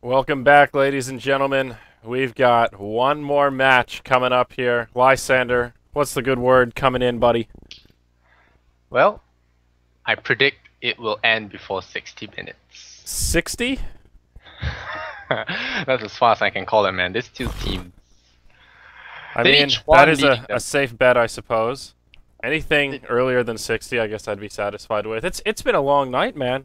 Welcome back, ladies and gentlemen. We've got one more match coming up here. Lysander, what's the good word coming in, buddy? Well, I predict it will end before 60 minutes. 60? That's as far as I can call it, man. These two teams. I mean, that is a safe bet, I suppose. Anything earlier than 60, I guess I'd be satisfied with. It's been a long night, man.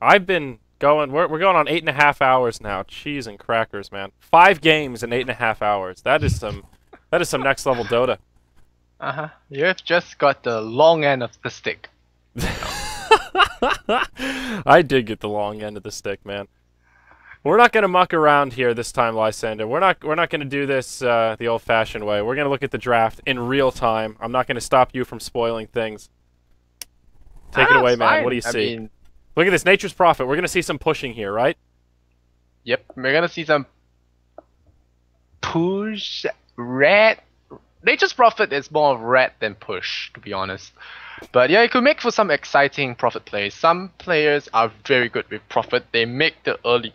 I've been going. We're going on 8.5 hours now. Cheese and crackers, man. 5 games in 8.5 hours. That is some next level Dota. You've just got the long end of the stick. I did get the long end of the stick, man. We're not gonna muck around here this time, Lysander. We're not gonna do this the old-fashioned way. We're gonna look at the draft in real time. I'm not gonna stop you from spoiling things. Take it away, man. Fine. What do you see? I mean, look at this, Nature's Prophet. We're gonna see some pushing here, right? yep, we're gonna see some push red. Nature's Prophet is more of red than push, to be honest. But yeah, it could make for some exciting Prophet plays. Some players are very good with Prophet. They make the early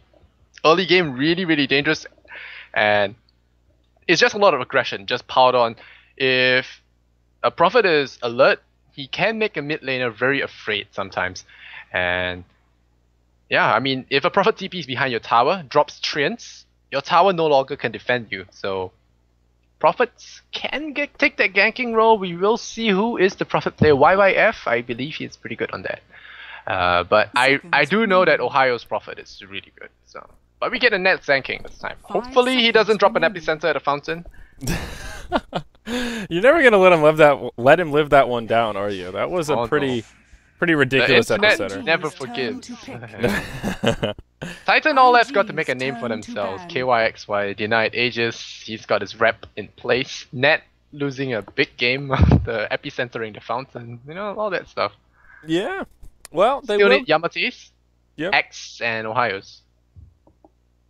game really dangerous, and it's just a lot of aggression just piled on. If a Prophet is alert, he can make a mid laner very afraid sometimes. And yeah, I mean, if a Prophet TPs behind your tower, drops treants, your tower no longer can defend you. So Prophets can take that ganking role. We will see who is the Prophet player. YYF, I believe he's pretty good on that. But I do know that Ohio's Prophet is really good. So, but we get a net Zanking this time. Hopefully he doesn't drop an epicenter at a fountain. You're never gonna let him live that one down, are you? That was a pretty ridiculous the internet epicenter. never forgives. Titan all that's got to make a name for themselves. KYXY denied Aegis. He's got his rep in place. Net losing a big game. The epicentering the fountain. You know, all that stuff. Yeah. Well, they still will. need Yamate's, Yep. X, and Ohio's.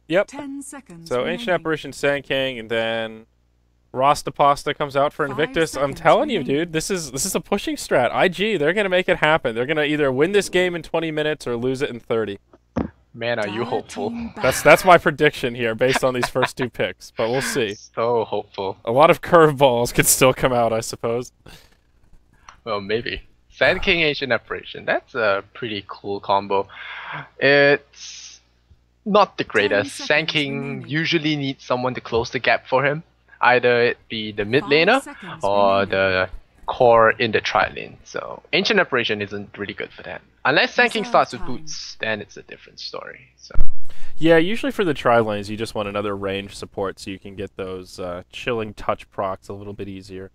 Yep. 10 seconds. So Ancient Apparition, Sand King, and then Rasta Pasta comes out for 5 Invictus. I'm seconds telling you, remaining. dude, this is a pushing strat. IG, they're gonna make it happen. They're gonna either win this game in 20 minutes or lose it in 30. Man, are you hopeful? That's my prediction here, based on these first 2 picks. But we'll see. So hopeful. A lot of curveballs could still come out, I suppose. Well, maybe. Sand King Ancient Apparition. That's a pretty cool combo. It's not the greatest. 10 Sand seconds King remaining. usually needs someone to close the gap for him. Either it be the mid 5 laner seconds or remaining. the core in the tri lane. So Ancient Apparition isn't really good for that. Unless Sand King Reserve starts with time. boots, then it's a different story. So Yeah, usually for the tri lanes, you just want another range support so you can get those chilling touch procs a little bit easier.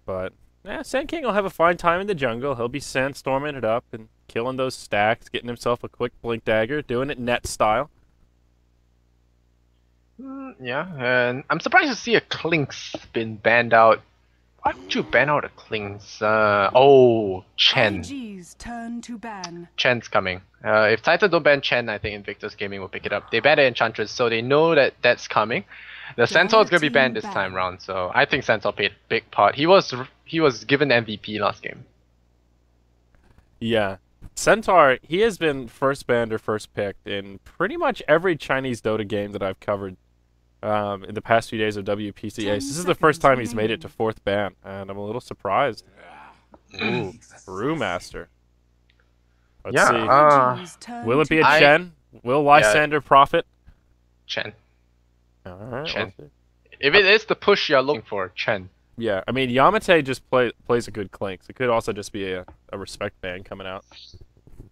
But yeah, Sand King will have a fine time in the jungle. He'll be sandstorming it up and killing those stacks, getting himself a quick blink dagger, doing it net style. yeah, and I'm surprised to see a Klink's been banned out. Why would you ban out a Klink's? Oh, Chen. IG's turn to ban. Chen's coming. If Titan don't ban Chen, I think Invictus Gaming will pick it up. They banned the Enchantress, so they know that that's coming. The Centaur's gonna be banned this time round, so I think Centaur played a big part. He was given MVP last game. Yeah. Centaur, he has been first banned or first picked in pretty much every Chinese Dota game that I've covered in the past few days of WPC 10 Ace. This is the first seconds time he's made it to remaining. 4th ban, and I'm a little surprised. Ooh, Brewmaster. Let's see. IG's turn Will it be a to Chen? Will Lysander profit? Chen. Alright, Chen. we'll see. If it is the push you're looking for, Chen. Yeah, I mean, Yamate just plays a good Clinks. It could also just be a respect ban coming out.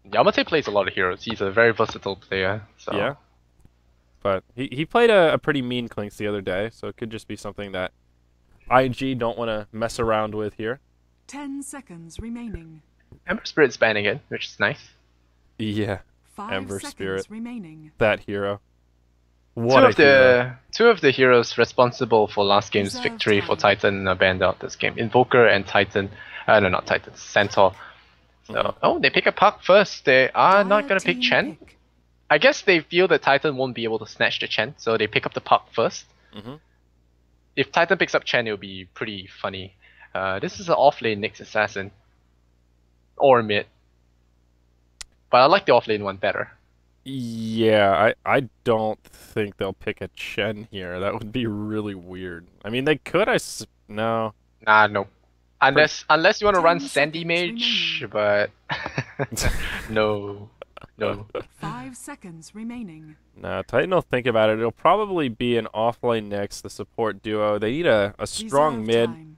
Yamate plays a lot of heroes. He's a very versatile player. So. Yeah. But he played a pretty mean Clinks the other day, so it could just be something that IG don't want to mess around with here. 10 seconds remaining. Ember Spirit's banning it, which is nice. Yeah, 5 Ember seconds Spirit. remaining. that hero. What a hero. Two of the heroes responsible for last game's Reserve victory for time. Titan are banned out this game. Invoker and Titan. No, not Titan. Centaur. So, oh, they pick a Puck first. They are not Dire gonna pick team Chen. pick. I guess they feel that Titan won't be able to snatch the Chen, so they pick up the Puck first. Mhm. If Titan picks up Chen, it'll be pretty funny. This is an off-lane Nyx Assassin. Or mid. But I like the off-lane one better. Yeah, I don't think they'll pick a Chen here. That would be really weird. I mean, they could. No. Nah, no. Pretty, Unless you want to run 10 Sandy seconds Mage, remaining. but no, no. 5 seconds remaining. no, Titan will think about it. It'll probably be an offlane next, the support duo. They need a strong Reserve mid time.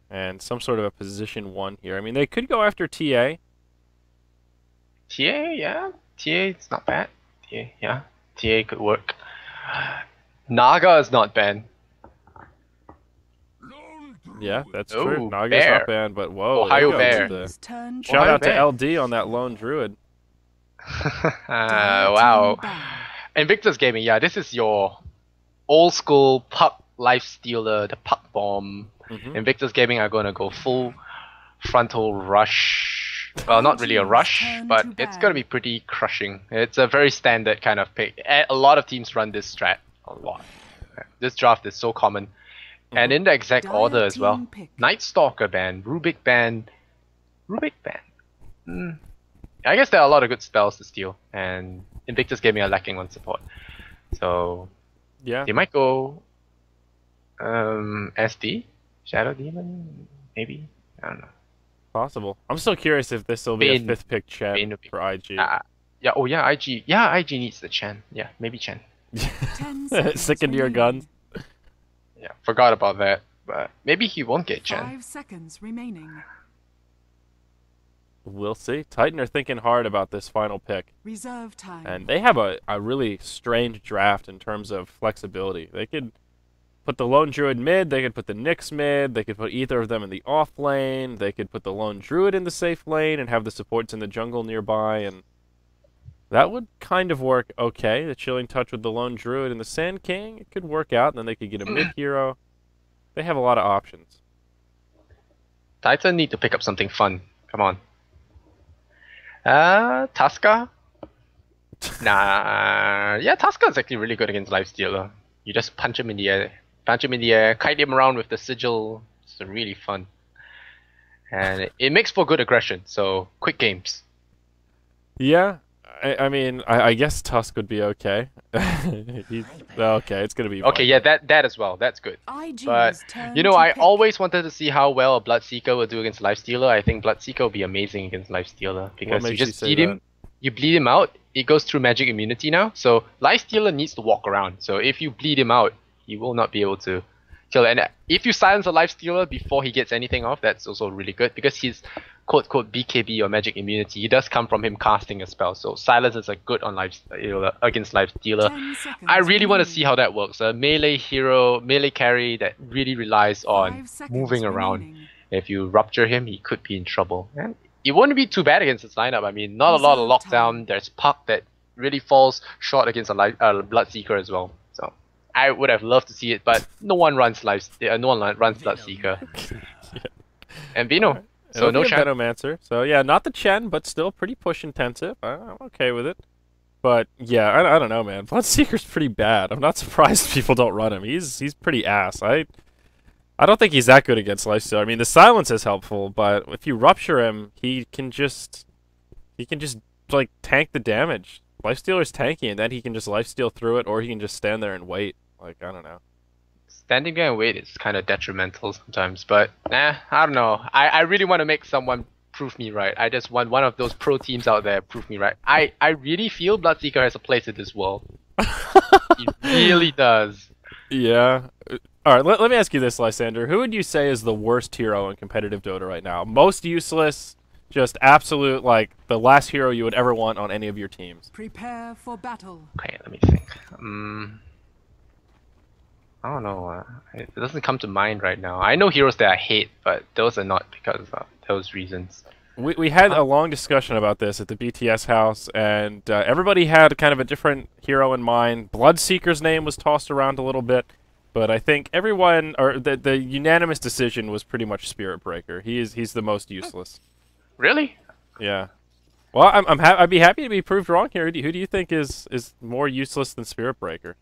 and some sort of a position 1 here. I mean, they could go after TA. TA, yeah, TA, it's not bad. TA, yeah, TA could work. Naga is not banned. Yeah, that's Ooh, true. Naga's bear. not banned, but whoa. Ohio there bear. goes It's turn to Shout Ohio out to bear. LD on that lone druid. Wow. Team ban. Invictus Gaming, yeah, this is your old school puck life stealer, the puck bomb. Mhm. Invictus Gaming are gonna go full frontal rush. Well, not really a rush, Turn but to it's ban. gonna be pretty crushing. It's a very standard kind of pick. A lot of teams run this strat. A lot. This draft is so common. And in the exact Dire order as well. team pick. Night Stalker ban, Rubik ban. Rubik ban. I guess there are a lot of good spells to steal, and Invictus Gaming are lacking on support. So Yeah. they might go SD? Shadow Demon? Maybe? I don't know. Possible. I'm still curious if this will be a Bane. 5th pick Bane Chen would be- for IG. Yeah, oh yeah, IG. Yeah, IG needs the Chen. Yeah, maybe Chen. 10 seconds Sick into your remaining. guns. Yeah, forgot about that. But maybe he won't get Chen. 5 seconds remaining. We'll see. Titan are thinking hard about this final pick. Reserve time. And they have a really strange draft in terms of flexibility. They could put the Lone Druid mid, they could put the Nyx mid, they could put either of them in the off lane, they could put the Lone Druid in the safe lane and have the supports in the jungle nearby, and that would kind of work okay. The Chilling Touch with the Lone Druid and the Sand King, it could work out, and then they could get a mid hero. They have a lot of options. Titan need to pick up something fun. Come on. Tuska? Nah. Yeah, Tuska is actually really good against Lifestealer. You just punch him in the air, kite him around with the sigil. It's really fun. And it makes for good aggression, so quick games. Yeah, I mean, I guess Tusk would be okay. Okay, it's gonna be Okay, fine. yeah, that as well. That's good. IG's But turn you know, to I pick. always wanted to see how well a Bloodseeker will do against Lifestealer. I think Bloodseeker will be amazing against Lifestealer because you makes you just say bleed him, you bleed him out. It goes through magic immunity now. So Lifestealer needs to walk around. So if you bleed him out, he will not be able to kill. And if you silence a Lifestealer before he gets anything off, that's also really good because he's quote BKB or magic immunity. It does come from him casting a spell. So silences are good on against Lifestealer. 10 seconds I really want to see remaining. how that works. A melee hero, melee carry that really relies on 5 seconds moving around. remaining. If you rupture him, he could be in trouble. And it wouldn't be too bad against his lineup. I mean, not a lot of Reserve lockdown. time. There's Puck that really falls short against a Bloodseeker as well. So I would have loved to see it, but no one runs runs Bloodseeker. And Vino. So It'll no be a chance. Venomancer. So yeah, not the Chen, but still pretty push intensive. I'm okay with it. But yeah, I don't know, man. Bloodseeker's pretty bad. I'm not surprised people don't run him. He's pretty ass. I don't think he's that good against Lifesteal. I mean, the silence is helpful, but if you rupture him, he can just like tank the damage. Lifestealer's tanky, and then he can just lifesteal through it, or he can just stand there and wait. Like, I don't know. Standing there and wait is kind of detrimental sometimes, but I don't know. I really want to make someone prove me right. I just want one of those pro teams out there prove me right. I really feel Bloodseeker has a place in this world. He really does. Yeah. All right, let me ask you this, Lysander. Who would you say is the worst hero in competitive Dota right now? Most useless, just absolute, like, the last hero you would ever want on any of your teams. Prepare for battle. Okay, let me think. I don't know. It doesn't come to mind right now. I know heroes that I hate, but those are not because of those reasons. We had a long discussion about this at the BTS house, and everybody had kind of a different hero in mind. Bloodseeker's name was tossed around a little bit, but I think everyone, or the unanimous decision was pretty much Spirit Breaker. He's the most useless. Really? Yeah. Well, I'd be happy to be proved wrong here. Who do you think is more useless than Spirit Breaker?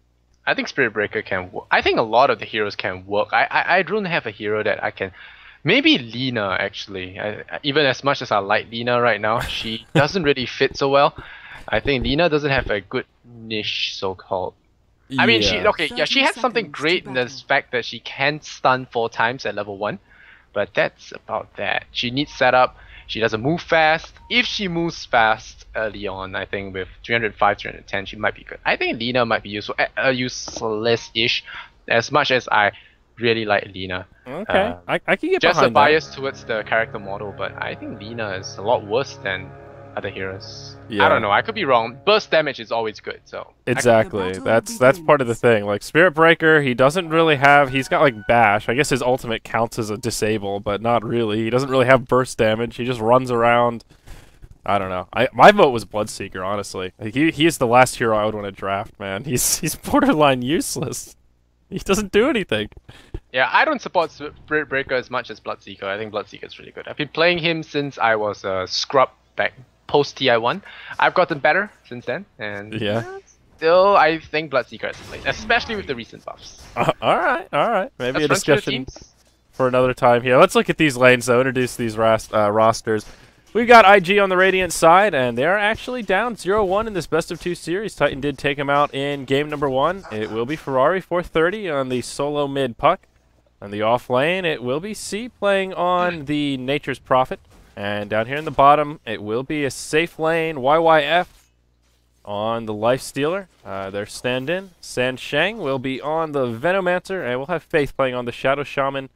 I think Spirit Breaker can work. I think a lot of the heroes can work. I don't have a hero that I can. Maybe Lina, actually. Even as much as I like Lina right now, she doesn't really fit so well. I think Lina doesn't have a good niche, so-called. I mean, she has something 30 great in the seconds to fact that she can stun 4 times at level 1, but that's about that. She needs setup. She doesn't move fast. If she moves fast early on, I think with 305, 310, she might be good. I think Lina might be useful, useless-ish, as much as I really like Lina. Okay, I can get Just a behind bias towards the character model, but I think Lina is a lot worse than other heroes. Yeah. I don't know, I could be wrong. Burst damage is always good, so... Exactly. The battle That's part of the begins. thing. Like Spirit Breaker, he doesn't really have. He's got like bash. I guess his ultimate counts as a disable, but not really. He doesn't really have burst damage. He just runs around. I don't know. My vote was Bloodseeker, honestly. Like, he is the last hero I would want to draft, man. He's borderline useless. He doesn't do anything. Yeah, I don't support Spirit Breaker as much as Bloodseeker. I think Bloodseeker is really good. I've been playing him since I was a scrub back post TI1. I've gotten better since then, and Yeah. still I think Bloodseeker is played, especially with the recent buffs. All right. Maybe Let's a run through the discussion teams. for another time here. Let's look at these lanes, though. Introduce these rosters. We've got IG on the Radiant side, and they're actually down 0-1 in this best-of-2 series. Titan did take him out in game number 1. It will be Ferrari 430 on the solo mid puck. On the off lane, it will be C playing on the Nature's Prophet. And down here in the bottom, it will be a safe lane YYF on the Life Stealer. Their stand-in. San Sheng will be on the Venomancer, and we'll have Faith playing on the Shadow Shaman.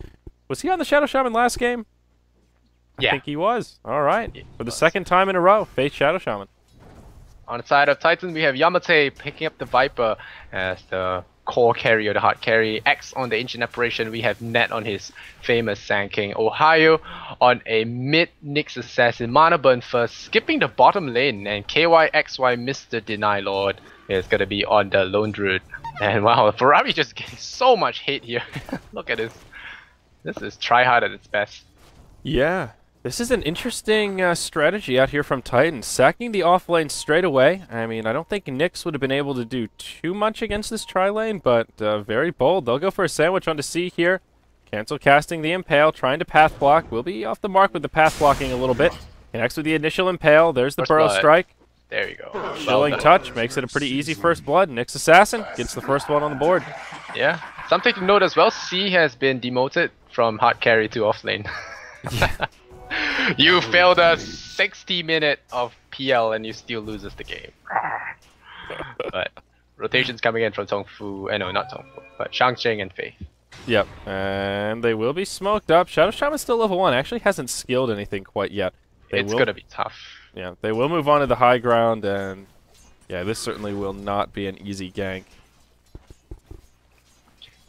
Was he on the Shadow Shaman last game? I think he was. All right. For the second time in a row, Faith Shadow Shaman. On the side of Titan, we have Yamate picking up the Viper as the core carry or the hard carry. X on the Ancient Apparition. We have Net on his famous Sand King. Ohio on a mid Nyx Assassin. Mana Burn first, skipping the bottom lane. And KYXY Mr. Deny Lord is going to be on the Lone Druid. And wow, Ferrari just getting so much hate here. Look at this. This is tryhard at its best. Yeah. This is an interesting strategy out here from Titan. Sacking the off lane straight away. I mean, I don't think Nyx would have been able to do too much against this tri-lane, but very bold. They'll go for a sandwich onto C here. Cancel casting the Impale, trying to path block. Will be off the mark with the path blocking a little bit. Connects with the initial Impale. There's the First Burrow blood. Strike. There you go. Chilling touch makes it a pretty easy first blood. Nyx Assassin gets the first one on the board. Yeah. Something to note as well, C has been demoted from hard carry to off lane. You failed a 60-minute of PL and you still loses the game. But rotations coming in from Tongfu, no, not Tongfu, but Shangqing and Faith. Yep, and they will be smoked up. Shadow Shaman's still level 1. Actually hasn't skilled anything quite yet. It's gonna be tough. Yeah, they will move on to the high ground, and yeah, this certainly will not be an easy gank.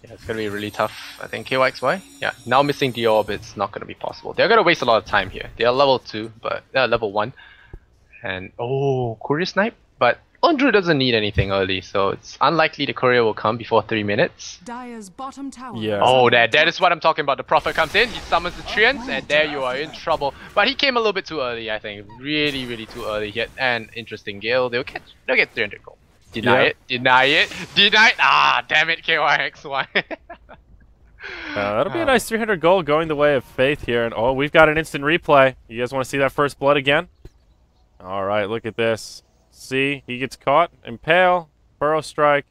Yeah, it's gonna be really tough. I think KYXY. Yeah, now missing the orb, it's not gonna be possible. They're gonna waste a lot of time here. They are level 2, but they're level 1. And oh, Courier Snipe? But Andrew doesn't need anything early, so it's unlikely the courier will come before 3 minutes. Dire's bottom tower. Yeah. Oh, that is what I'm talking about. The Prophet comes in, he summons the Treants, and there you are in trouble. But he came a little bit too early, I think. Really too early. He had an interesting Gale. They'll get 300 gold. Deny Yep. it, deny it, deny it. Ah, damn it, KYXY. That'll be a nice 300 gold going the way of Faith here. And oh, we've got an instant replay. You guys want to see that first blood again? All right, look at this. See, he gets caught. Impale, Burrow Strike.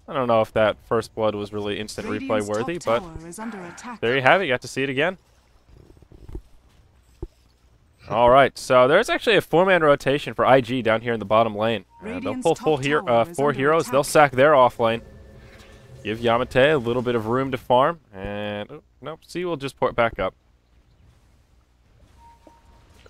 I don't know if that first blood was really instant replay Radiant's worthy, top but tower is under attack. there you have it. You got to see it again. All right, so there's actually a 4-man rotation for IG down here in the bottom lane. They'll Radiant's pull top tower is 4 under heroes. They'll attack. sack their off lane. Give Yamate a little bit of room to farm. And, oh, nope, C will just port back up.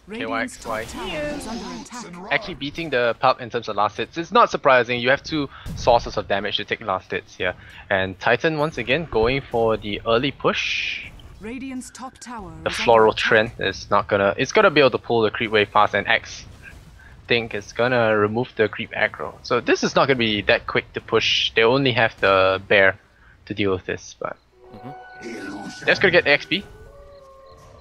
Radiant's top KYXY tower is under attack. Actually beating the pub in terms of last hits. It's not surprising. You have 2 sources of damage to take last hits here. And Titan once again going for the early push. Radiant's top tower The is floral under attack. trend is not gonna. It's gonna be able to pull the creep wave past, and X think it's gonna remove the creep aggro. So this is not gonna be that quick to push. They only have the bear to deal with this, but that's gonna get the XP.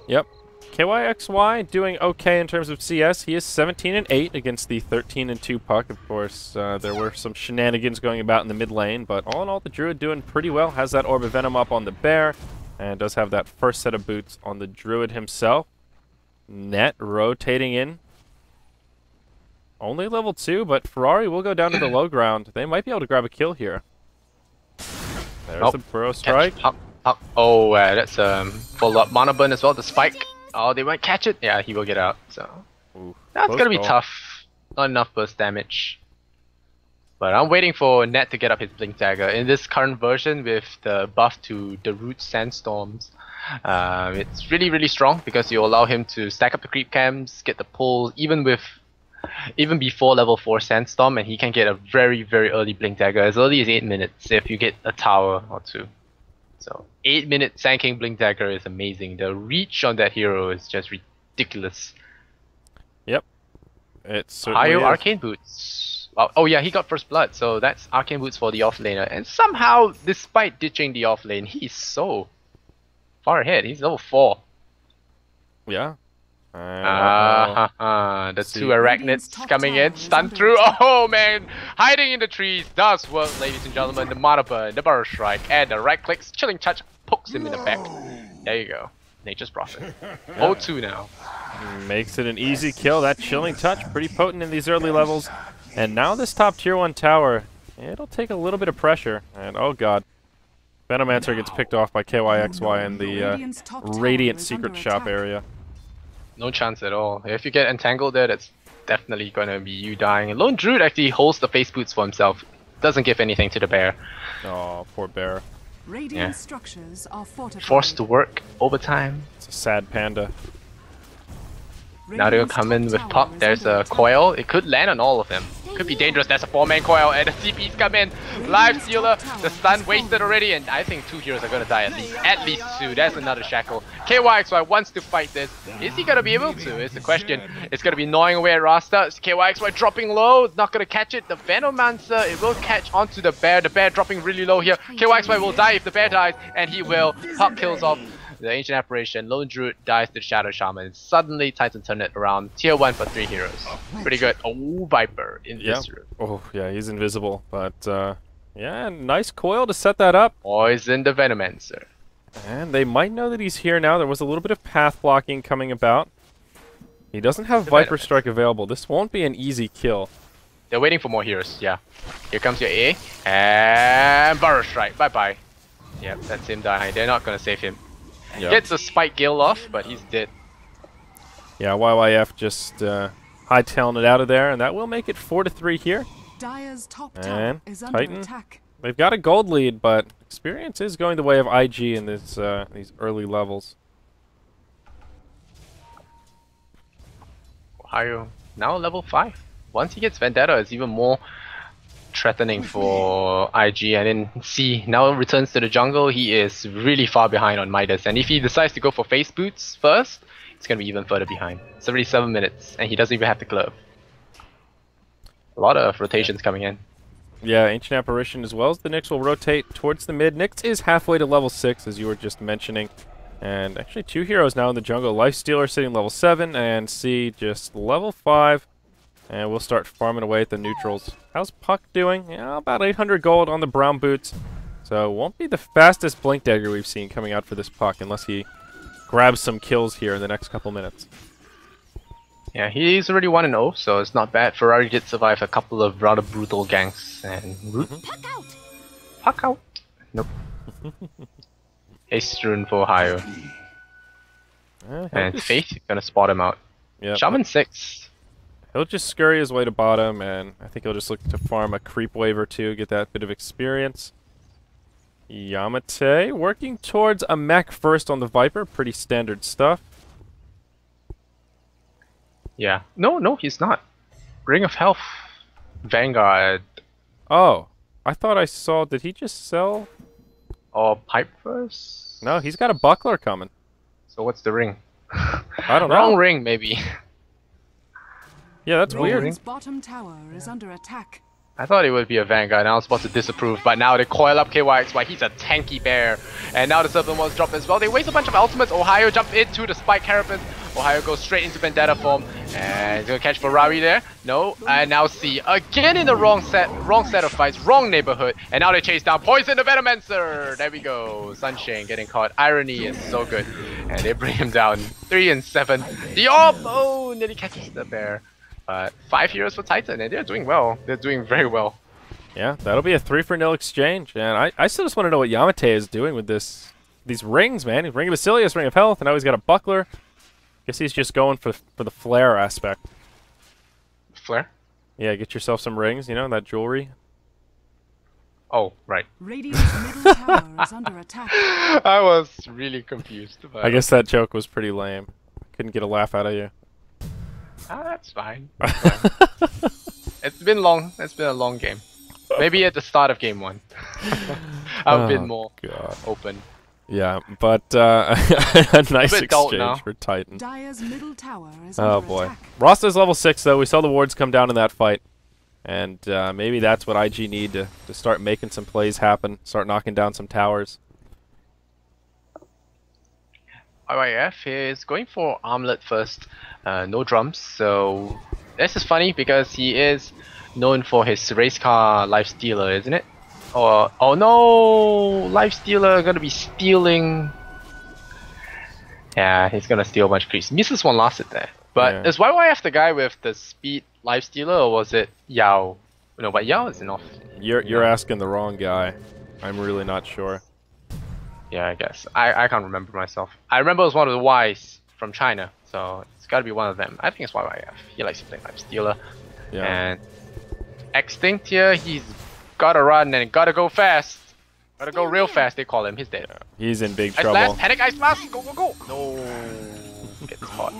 Yep. KYXY doing okay in terms of CS. He is 17-8 against the 13-2 puck. Of course, there were some shenanigans going about in the mid lane, but all in all, the Druid doing pretty well. Has that Orb of Venom up on the bear, and does have that first set of boots on the Druid himself. Net rotating in. Only level 2, but Ferrari will go down to the low ground. They might be able to grab a kill here. There's the Burrow Strike. Oh, that's follow-up mana burn as well, the spike. Oh, they might catch it. Yeah, he will get out, so... Ooh, That's gonna be tough. Not enough burst damage. But I'm waiting for Ned to get up his Blink Dagger. In this current version with the buff to the Root Sandstorms, it's really strong because you allow him to stack up the creep camps, get the pull even before level 4 Sandstorm, and he can get a very early Blink Dagger as early as 8 minutes if you get a tower or 2. So 8 minute Sand King Blink Dagger is amazing. The reach on that hero is just ridiculous. Yep. It's certainly Hayo is. Arcane Boots. Oh yeah, he got First Blood, so that's Arcane Boots for the offlaner. And somehow, despite ditching the offlane, he's so far ahead. He's level 4. Yeah. The two Arachnids coming in, stun through. Oh man, hiding in the trees does work, ladies and gentlemen. The Mana Burn, the Burrow Strike, and the right clicks, Chilling Touch pokes him in the back. There you go. Nature's Prophet. 0-2 now. Makes it an easy kill. That Chilling Touch, pretty potent in these early levels. And now this top tier 1 tower, it'll take a little bit of pressure. And oh god, Venomancer gets picked off by KYXY in the Radiant Secret Shop area. No chance at all. If you get entangled there, that's definitely gonna be you dying. Lone Druid actually holds the face boots for himself. Doesn't give anything to the bear. Oh, poor bear. Radiant structures are fortified. Forced to work overtime. It's a sad panda. Now they'll come in with pop. There's a coil. It could land on all of them. Could be dangerous. There's a 4-man coil and the CPs come in. Live Stealer. The stun wasted already, and I think 2 heroes are gonna die at least. At least 2. That's another shackle. KYXY wants to fight this. Is he gonna be able to? Is the question. It's gonna be gnawing away at Rasta. KYXY dropping low. Not gonna catch it. The Venomancer, it will catch onto the bear. The bear dropping really low here. KYXY will die if the bear dies, and he will. Pop kills off the Ancient Apparition. Lone Druid dies to the Shadow Shaman. Suddenly, Titan turned it around. Tier 1 for 3 heroes. Pretty good. Oh, Viper in this room. Oh, yeah, he's invisible. But, yeah, nice coil to set that up. Poison the Venomancer. And they might know that he's here now. There was a little bit of path blocking coming about. He doesn't have Viper Strike available. This won't be an easy kill. They're waiting for more heroes, yeah. Here comes your A. And Burrow Strike. Bye-bye. Yep, that's him dying. They're not gonna save him. Yep. Gets a Spike Gale off, but he's dead. Yeah, YYF just hightailing it out of there, and that will make it 4-3 here. Dire's top And tower is under Titan. attack. They've got a gold lead, but experience is going the way of IG in this these early levels. Ohio now level 5. Once he gets Vendetta, it's even more threatening for IG. And then C now returns to the jungle. He is really far behind on Midas, and if he decides to go for face boots first, it's gonna be even further behind. 77 minutes, and he doesn't even have the glove. A lot of rotations coming in. Yeah, Ancient Apparition as well as the Nyx will rotate towards the mid. Nyx is halfway to level 6, as you were just mentioning. And actually 2 heroes now in the jungle. Lifestealer sitting level 7, and C just level 5. And we'll start farming away at the neutrals. How's Puck doing? Yeah, about 800 gold on the brown boots. So won't be the fastest Blink Dagger we've seen coming out for this Puck unless he grabs some kills here in the next couple minutes. Yeah, he's already 1-0, so it's not bad. Ferrari did survive a couple of rather brutal ganks and Puck out. Nope. Haste rune for Ohio. And Faith gonna spot him out. Yep. Shaman 6. He'll just scurry his way to bottom, and I think he'll just look to farm a creep wave or 2, get that bit of experience. Yamate working towards a mech first on the Viper, pretty standard stuff. Yeah. No, he's not. Ring of Health. Vanguard. Oh, I thought I saw, did he just sell? Or Pipe first? No, he's got a buckler coming. So what's the ring? I don't know. Wrong ring, maybe. Yeah, that's weird. Radiant's bottom tower is under attack. I thought it would be a Vanguard, and I was supposed to disapprove, but now they coil up KYXY. He's a tanky bear. And now the Serpent Wants drop as well. They waste a bunch of ultimates. Ohio jump into the Spike Carapace. Ohio goes straight into Vendetta form. And he's gonna catch Ferrari there. No, and now C. Again in the wrong set of fights, wrong neighborhood. And now they chase down Poison the Venomancer. There we go. Sunshine getting caught. Irony is so good. And they bring him down. 3 and 7. The orb! Oh, nearly catches the bear. But 5 heroes for Titan, and they're doing well. They're doing very well. Yeah, that'll be a 3-for-0 exchange. And I still just want to know what Yamate is doing with these rings, man. Ring of Basilius, Ring of Health, and now he's got a buckler. Guess he's just going for the flare aspect. Flare? Yeah, get yourself some rings, you know, that jewelry. Oh, right. Radiant's middle tower is under attack. I was really confused. But I guess that joke was pretty lame. Couldn't get a laugh out of you. That's fine. It's been long. It's been a long game. Maybe at the start of game 1. I've been more open. Yeah, but a nice exchange now. for Titan. Dire's middle tower is Oh under boy. attack. Rosta's level 6 though. We saw the wards come down in that fight. And maybe that's what IG need to start making some plays happen. Start knocking down some towers. IYF is going for armlet first. No drums. So this is funny because he is known for his race car life stealer, isn't it? Or oh no, life stealer gonna be stealing. Yeah, he's gonna steal a bunch of creeps. Misses one last hit there. But Yeah. is YYF the guy with the speed life stealer, or was it Yao? No, but Yao is enough. You're asking the wrong guy. I'm really not sure. Yeah, I guess. I can't remember myself. I remember it was one of the Ys from China, so it's gotta be one of them. I think it's YYF. He likes to play life stealer. Yeah. And Extinct here, he's gotta run and gotta go fast. Gotta go real fast, they call him. He's dead. He's in big Ice trouble. Blast, Panic Ice Blast, go, go, go! No. Gets caught.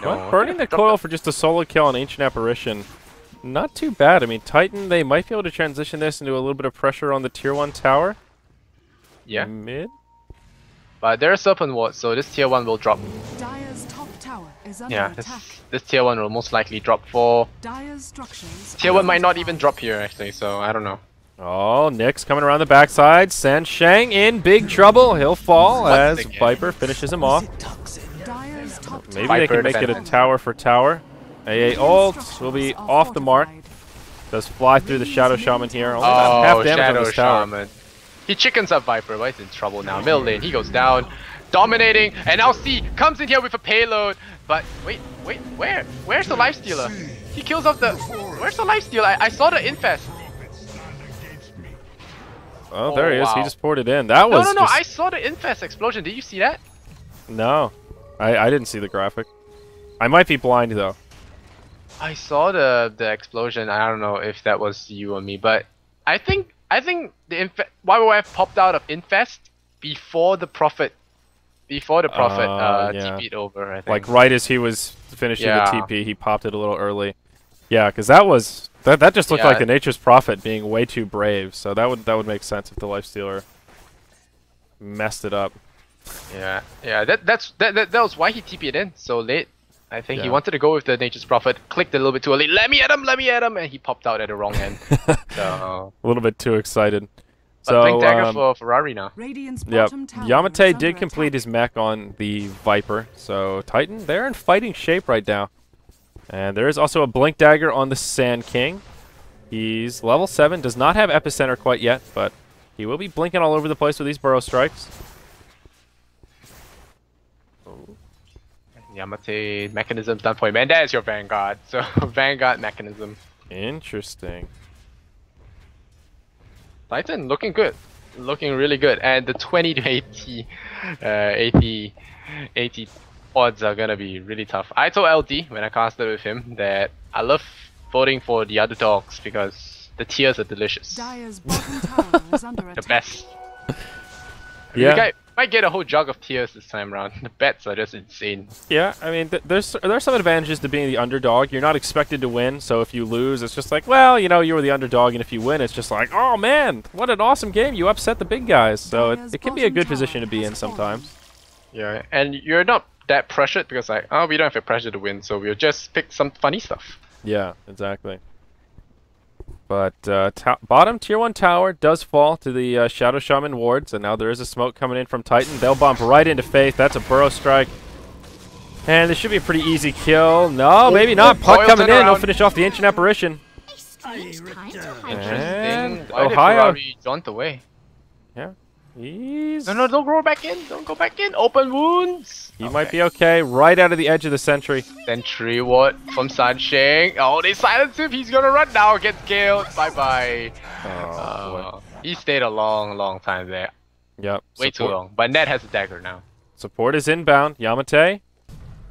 What? Burning the coil for just a solo kill on Ancient Apparition. Not too bad. I mean, Titan, they might be able to transition this into a little bit of pressure on the tier 1 tower. Yeah. Mid? But there's Serpent Ward, so this tier 1 will drop. Dire's top tower is under Yeah, attack. this tier 1 will most likely drop for... Dire's structures Tier are 1 might not fortified. even drop here actually, so I don't know. Oh, Nyx coming around the backside. San Shang in big trouble. He'll fall as the game? Viper finishes him off. Dire's top Maybe tower they can Viper make it a defense. tower for tower. AA ult structures will be are off the mark. fortified. Does fly through the Shadow Shaman here. Only about half Oh, damage on Shadow this tower. Shaman. He chickens up Viper, but he's in trouble now. Middle lane, he goes down. Dominating, and now C comes in here with a payload. But wait, where? Where's the lifestealer? He kills off the... Where's the lifestealer? I saw the infest. Oh, there he is. He wow. just poured it in. That No, was no, no, just... I saw the infest explosion. Did you see that? No. I didn't see the graphic. I might be blind, though. I saw the explosion. I don't know if that was you or me, but I think the YYF popped out of infest before the prophet yeah. TP'd over. I think. Like, right as he was finishing Yeah. the TP, he popped it a little early. Yeah, because that was... That just looked Yeah. like the Nature's Prophet being way too brave, so that would make sense if the Lifestealer messed it up. Yeah, that was why he TP'd in so late. I think he Yeah. wanted to go with the Nature's Prophet, clicked a little bit too early. Let me at him, and he popped out at the wrong end. So, A little bit too excited. but So, Blink Dagger for Ferrari now. Radiant's yep. bottom tower is Yamate under did complete attack. his mech on the Viper, so Titan, they're in fighting shape right now. And there is also a Blink Dagger on the Sand King. He's level 7, does not have Epicenter quite yet, but he will be blinking all over the place with these Burrow Strikes. Yamate mechanism's done for him, and there's your Vanguard. So Vanguard mechanism. Interesting. Titan looking good, looking really good, and the 20 to 80 odds are gonna be really tough. I told LD when I casted with him that I love voting for the other dogs because the tiers are delicious. Dire's bottom tower is under The attack. best. Yeah. You guys might get a whole jug of tiers this time around. The bets are just insane. Yeah, I mean, there's some advantages to being the underdog. You're not expected to win, so if you lose, it's just like, well, you know, you were the underdog, and if you win, it's just like, oh man, what an awesome game! You upset the big guys. So it can be a good position to be in sometimes. Yeah, and you're not that pressured because like, oh, we don't have the pressure to win, so we'll just pick some funny stuff. Yeah, exactly. But bottom tier 1 tower does fall to the Shadow Shaman wards, and now there is a smoke coming in from Titan. They'll bump right into Faith. That's a Burrow Strike. And this should be a pretty easy kill. No, maybe not. Puck Coil coming in. turnaround. He'll finish off the Ancient Apparition. Interesting. And Why did Ohio. Ferrari jaunt away? Yeah. He's... No, don't go back in. Don't go back in. Open wounds. He might be okay. Right out of the edge of the sentry. Sentry ward from Sansheng. Oh, they silence him. He's gonna run now. Gets killed. Bye-bye. Oh, He stayed a long time there. Yep. Way too long. But Ned has a dagger now. Support is inbound. Yamate.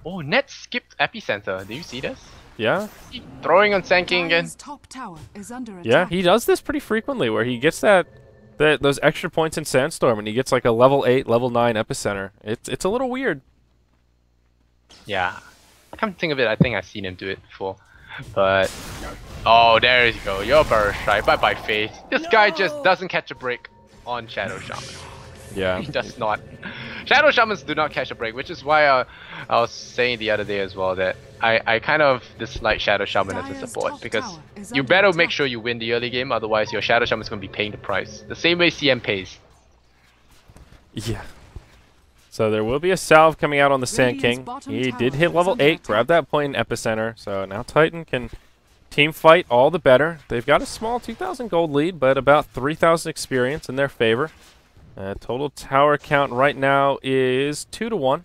Oh, Ned skipped Epicenter. Do you see this? Yeah. Throwing on Sanking again. Dire's top tower is under attack. Yeah, he does this pretty frequently where he gets those extra points in Sandstorm and he gets like a level 8, level 9 epicenter. It's a little weird. Yeah. Come to think of it, I think I've seen him do it before. But oh, there you go. Your burst, right? Bye-bye, Faith. This guy just doesn't catch a break on Shadow Shaman. Yeah. He does not. Shadow Shamans do not catch a break, which is why I was saying the other day as well that I kind of dislike Shadow Shaman as a support, because you better make sure you win the early game, otherwise your Shadow Shaman is going to be paying the price. The same way CM pays. Yeah. So there will be a salve coming out on the Sand King. He did hit level 8, grab that point in epicenter, so now Titan can team fight all the better. They've got a small 2,000 gold lead, but about 3,000 experience in their favor. Total tower count right now is 2 to 1.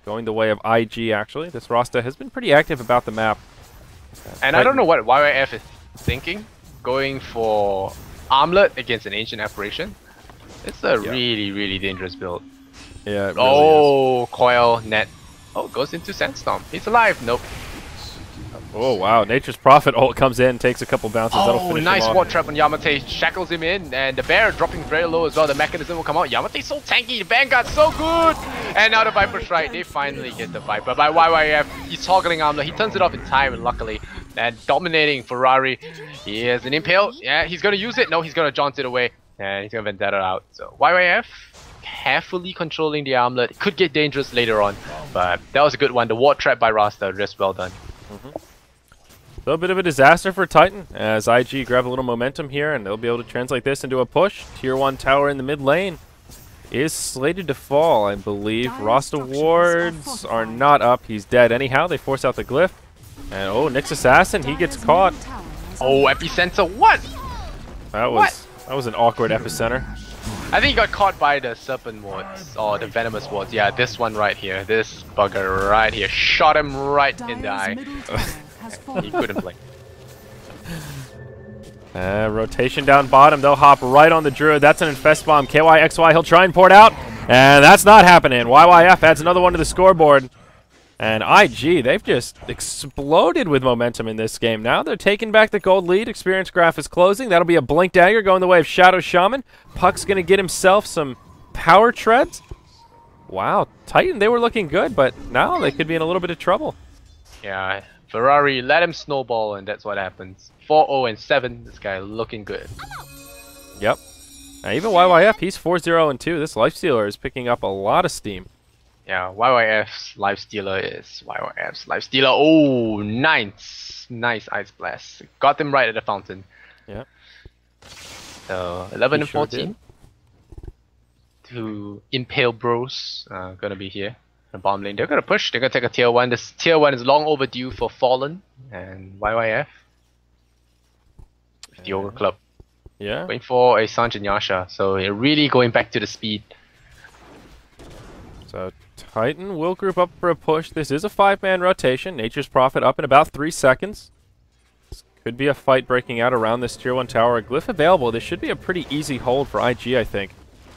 Going the way of IG, actually. This roster has been pretty active about the map. And I don't know what YYF is thinking, going for Armlet against an Ancient Apparition. It's a really dangerous build. Yeah, it really is. Coil, net. Oh, goes into Sandstorm. He's alive. Nope. Oh, wow. Nature's Prophet ult comes in, takes a couple bounces. That'll Oh, finish nice him off. ward trap on Yamate. Shackles him in, and the bear dropping very low as well. The mechanism will come out. Yamate's so tanky. The Vanguard's so good. And now the Viper Strike. They finally get the Viper by YYF. He's toggling Armlet. He turns it off in time, and luckily. And dominating Ferrari. He has an Impale. Yeah, he's going to use it. No, he's going to jaunt it away. And he's going to Vendetta out. So YYF carefully controlling the Armlet. It could get dangerous later on. But that was a good one. The ward trap by Rasta. Just well done. So a bit of a disaster for Titan as IG grab a little momentum here and they'll be able to translate this into a push. Tier 1 tower in the mid lane is slated to fall, I believe. Rasta wards are not up. He's dead anyhow. They force out the glyph. And oh, Nyx Assassin, he gets caught. Oh, Epicenter, what? That was an awkward epicenter. I think he got caught by the Serpent wards, or the Venomous wards. Yeah, this one right here. This bugger right here. Shot him right in the eye. He couldn't blink. Rotation down bottom. They'll hop right on the Druid. That's an Infest Bomb. KYXY, he'll try and pour it out. And that's not happening. YYF adds another one to the scoreboard. And IG, they've just exploded with momentum in this game. Now they're taking back the gold lead. Experience graph is closing. That'll be a Blink Dagger going the way of Shadow Shaman. Puck's going to get himself some power treads. Wow, Titan, they were looking good, but now they could be in a little bit of trouble. Yeah, Ferrari let him snowball, and that's what happens. 4-0 and 7. This guy looking good. Yep. Now, even YYF, he's 4-0 and 2. This Lifestealer is picking up a lot of steam. Yeah, YYF's Lifestealer is YYF's Lifestealer. Oh, nice. Nice Ice Blast. Got them right at the fountain. Yep. So, 11 and sure 14. Did. To Impale Bros. Gonna be here. The bottom lane. They're gonna push. They're gonna take a tier 1. This tier 1 is long overdue for Fallen and YYF. The Ogre Club. Yeah. Going for a Sanj and Yasha. So they're really going back to the speed. So Titan will group up for a push. This is a 5-man rotation. Nature's Prophet up in about 3 seconds. This could be a fight breaking out around this tier 1 tower. A glyph available. This should be a pretty easy hold for IG, I think.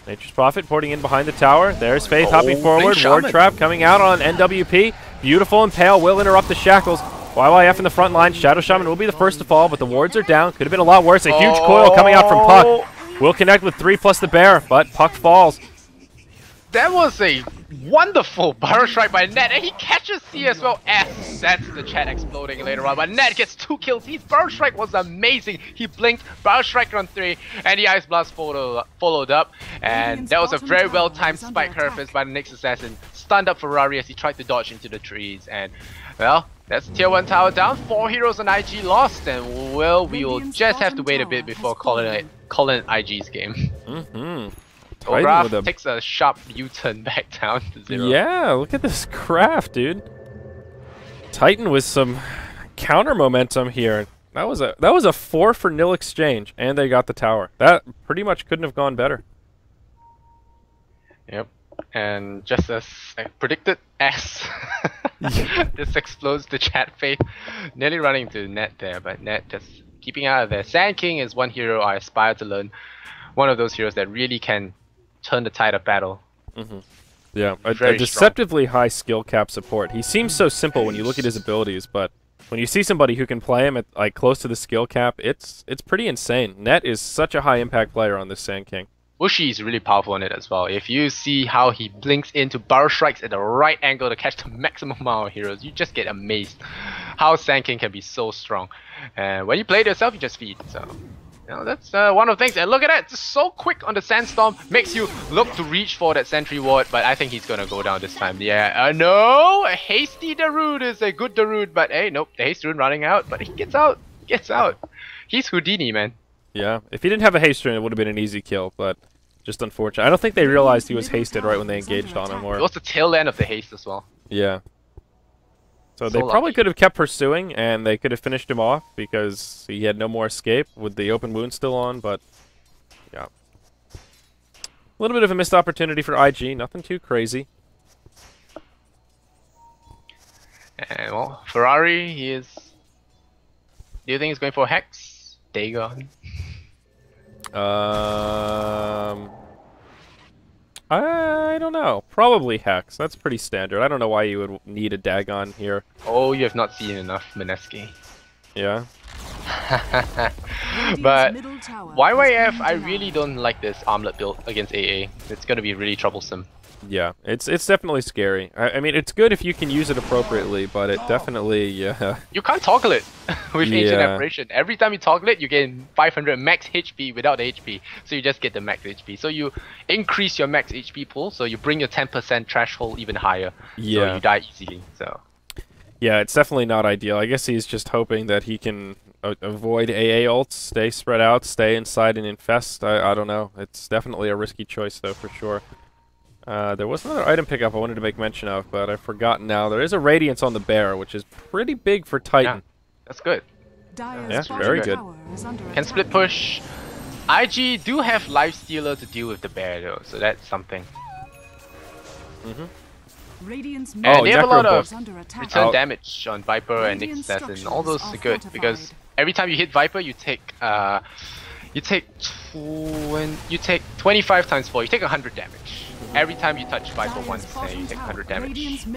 Nature's Prophet porting in behind the tower. There's Faith hopping forward. Ward Trap coming out on NWP. Beautiful Impale will interrupt the shackles. YYF in the front line. Shadow Shaman will be the first to fall, but the wards are down. Could have been a lot worse. A huge coil coming out from Puck. Will connect with 3 plus the bear, but Puck falls. That was a wonderful Burrow Strike by Ned, and he catches C as well. That's the chat exploding later on, but Ned gets 2 kills. His Burrow Strike was amazing. He blinked, Burrow Strike on 3, and the Ice Blast followed up. And that was a very well-timed Spike Herface by the Nyx Assassin. Stunned up Ferrari as he tried to dodge into the trees. And, well, that's tier 1 tower down. 4 heroes on IG lost, and, well, we will just have to wait a bit before calling it IG's game. Graph takes a sharp U-turn back down to 0. Yeah, look at this graph, dude. Titan with some counter momentum here. That was a 4 for nil exchange, and they got the tower. That pretty much couldn't have gone better. Yep. And just as I predicted, S. This explodes the chat fate. Nearly running into Net there, but Net just keeping out of there. Sand King is one hero I aspire to learn. One of those heroes that really can turn the tide of battle. Yeah, a deceptively high skill cap support. He seems so simple when you look at his abilities, but when you see somebody who can play him at like close to the skill cap, it's pretty insane. Net is such a high impact player on this Sand King. Ushi is really powerful on it as well. If you see how he blinks into barrel strikes at the right angle to catch the maximum amount of heroes, you just get amazed how Sand King can be so strong. And when you play it yourself, you just feed. So, you know, that's one of the things. And look at that, just so quick on the Sandstorm, makes you look to reach for that sentry ward. But I think he's gonna go down this time. Yeah, no, a hasty Darude is a good Darude, but hey, nope, the haste rune running out. But he gets out, He's Houdini, man. Yeah, if he didn't have a haste rune, it would have been an easy kill, but just unfortunate. I don't think they realized he was hasted right when they engaged on him. Or it was the tail end of the haste as well. Yeah. So they probably could have kept pursuing, and they could have finished him off because he had no more escape with the open wound still on, but yeah. A little bit of a missed opportunity for IG, nothing too crazy. And well, Ferrari, he is... Do you think he's going for Hex? Dagon? I don't know. Probably Hex. That's pretty standard. I don't know why you would need a Dagon here. Oh, you have not seen enough Mineski. Yeah. But YYF, I really don't like this armlet build against AA. It's gonna be really troublesome. Yeah, it's definitely scary. I mean, it's good if you can use it appropriately, but it definitely, yeah. You can't toggle it with Ancient Aberration. Every time you toggle it, you gain 500 max HP without the HP. So you just get the max HP. So you increase your max HP pool, so you bring your 10% threshold even higher. Yeah. So you die easily, so... Yeah, it's definitely not ideal. I guess he's just hoping that he can avoid AA ults, stay spread out, stay inside and infest. I don't know. It's definitely a risky choice, though, for sure. There was another item pickup I wanted to make mention of, but I've forgotten now. There is a Radiance on the Bear, which is pretty big for Titan. Yeah, that's good. Yeah, very good. Can split push. IG do have Lifestealer to deal with the Bear, though, so that's something. And they have a lot of return damage on Viper and Nyx Assassin. All those are good because every time you hit Viper, you take 25 times 4. You take 100 damage. Every time you touch Viper once, you take 100 damage.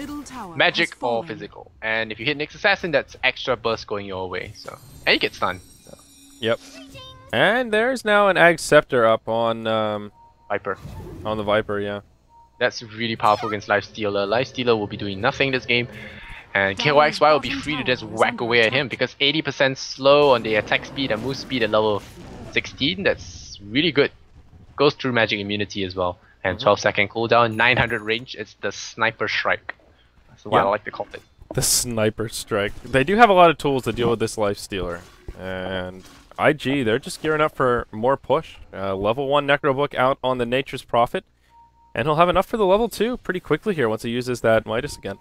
Magic or physical. And if you hit Nyx Assassin, that's extra burst going your way. So, and you get stunned. So. Yep. And there's now an Ag Scepter up on Viper. On the Viper, yeah. That's really powerful against Lifestealer. Lifestealer will be doing nothing this game. And KYXY will be free to just whack away at him because 80% slow on the attack speed and move speed at level 16. That's really good. Goes through magic immunity as well. And 12-second cooldown, 900 range. It's the Sniper Strike. That's what I like to call it. The Sniper Strike. They do have a lot of tools to deal with this Lifestealer. And IG, they're just gearing up for more push. Level 1 Necrobook out on the Nature's Prophet. And he'll have enough for the level 2 pretty quickly here once he uses that Midas again.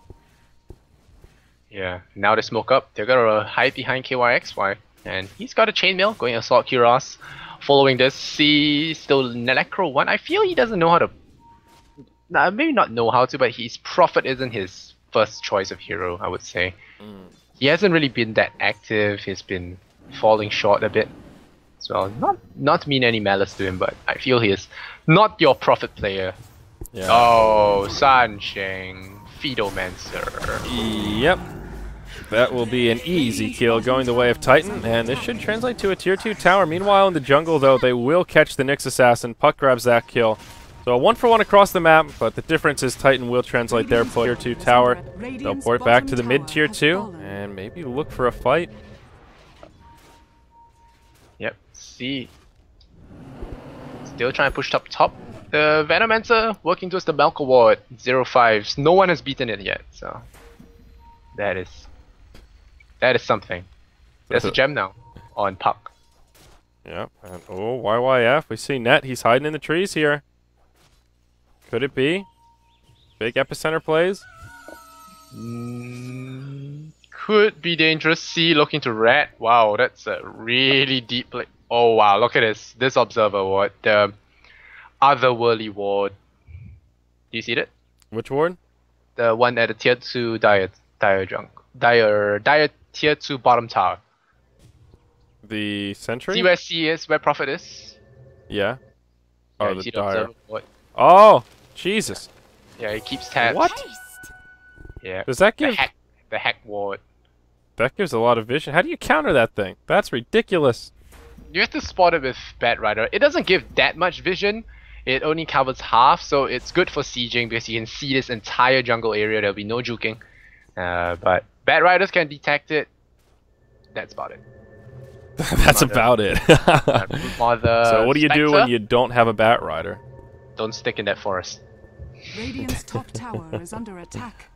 Yeah, now they smoke up. They're gonna hide behind KYXY. And he's got a chainmail going Assault Cuirass. Following this, C still Necro 1. I feel he doesn't know how to... maybe not know how to, but his Prophet isn't his first choice of hero, I would say. He hasn't really been that active. He's been falling short a bit. So, not to mean any malice to him, but I feel he is not your Prophet player. Yeah. Oh, Sansheng, Fidomancer. Yep. That will be an easy kill going the way of Titan, and this should translate to a tier 2 tower. Meanwhile, in the jungle, though, they will catch the Nyx Assassin. Puck grabs that kill. So a 1-for-1 across the map, but the difference is Titan will translate their tier 2 tower. They'll port back to the mid tier 2, and maybe look for a fight. Yep, C. Still trying to push top. The Venomancer working towards the Malka ward, 0-5s. No one has beaten it yet, so that is something. There's a gem now on Puck. Yep, and oh, YYF, we see Net, he's hiding in the trees here. Could it be? Big epicenter plays? Could be dangerous. C looking to red. Wow, that's a really deep play. Oh wow, look at this. This Observer ward. The Otherworldly ward. Do you see it? Which ward? The one at the tier 2 dire tier 2 bottom tower. The sentry? See where C is, where Prophet is? Yeah. Yeah, Oh, you the see dire. observer board? Oh, Jesus. Yeah, he keeps tabs. What? Yeah. Does that give... The hack ward. That gives a lot of vision. How do you counter that thing? That's ridiculous. You have to spot it with Batrider. It doesn't give that much vision. It only covers half, so it's good for sieging because you can see this entire jungle area. There'll be no juking. But Batriders can detect it. That's about it. That's about it. So what do you do when you don't have a Batrider? Don't stick in that forest. Radiant's top tower is under attack.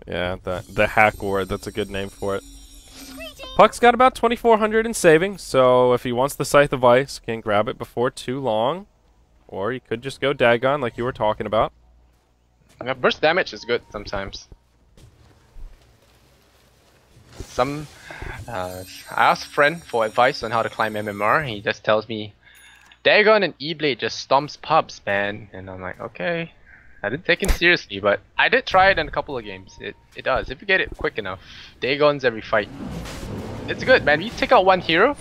Yeah, the hack ward. That's a good name for it. Puck's got about 2,400 in saving, so if he wants the Scythe of Ice, can grab it before too long. Or he could just go Dagon like you were talking about. Yeah, burst damage is good sometimes. I asked a friend for advice on how to climb MMR. He just tells me, Dagon and E-Blade just stomps pubs, man. And I'm like, okay. I didn't take him seriously, but I did try it in a couple of games. It does. If you get it quick enough. Dagon's every fight. It's good, man. You take out one hero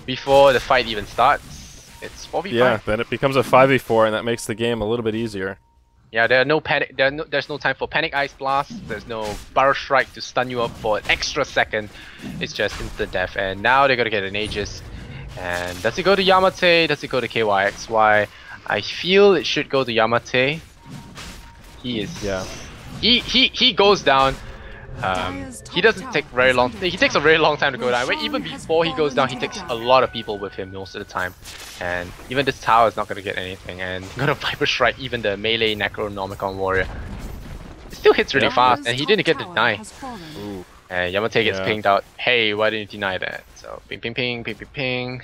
before the fight even starts. It's 4v5. Yeah, then it becomes a 5v4, and that makes the game a little bit easier. Yeah, there's no time for Panic Ice Blast. There's no Burrow Strike to stun you up for an extra second. It's just instant death. And now they're gonna get an Aegis. And does it go to Yamate? Does it go to KYXY? I feel it should go to Yamate. He is. Yeah. He goes down. He doesn't take very long. He takes a very long time to go down. Even before he goes down, he takes a lot of people with him most of the time. And even this tower is not gonna get anything. And gonna Viper Strike even the melee Necronomicon warrior. It still hits really fast, and he didn't get the deny. And Yamate gets pinged out. Hey, why didn't you deny that? So ping, ping, ping, ping, ping, ping.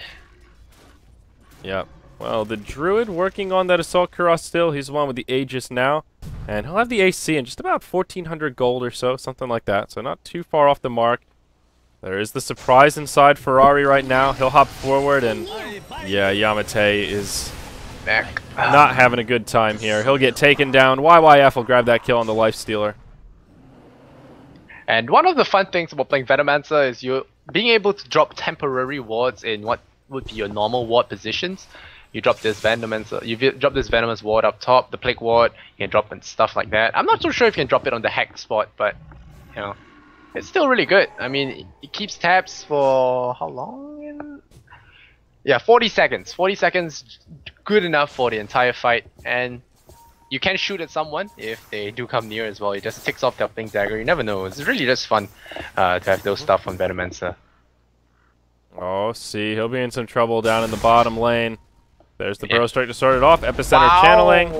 Yep. Well, the Druid working on that Assault Cuirass still. He's the one with the Aegis now. And he'll have the AC in just about 1,400 gold or so, something like that. So not too far off the mark. There is the surprise inside Ferrari right now. He'll hop forward and... Yeah, Yamate is back. Not having a good time here. He'll get taken down. YYF will grab that kill on the Lifestealer. And one of the fun things about playing Venomancer is you being able to drop temporary wards in what would be your normal ward positions. You drop this Venomancer, you drop this Venomous ward up top, the Plague ward, you can drop and stuff like that. I'm not so sure if you can drop it on the hack spot, but you know, it's still really good. I mean, it keeps tabs for how long? Yeah, 40 seconds. 40 seconds, good enough for the entire fight, and you can shoot at someone if they do come near as well. It just ticks off their Blink Dagger. You never know. It's really just fun to have those stuff on Venomancer. Oh, see, he'll be in some trouble down in the bottom lane. There's the Burrow Strike to start it off. Epicenter channeling.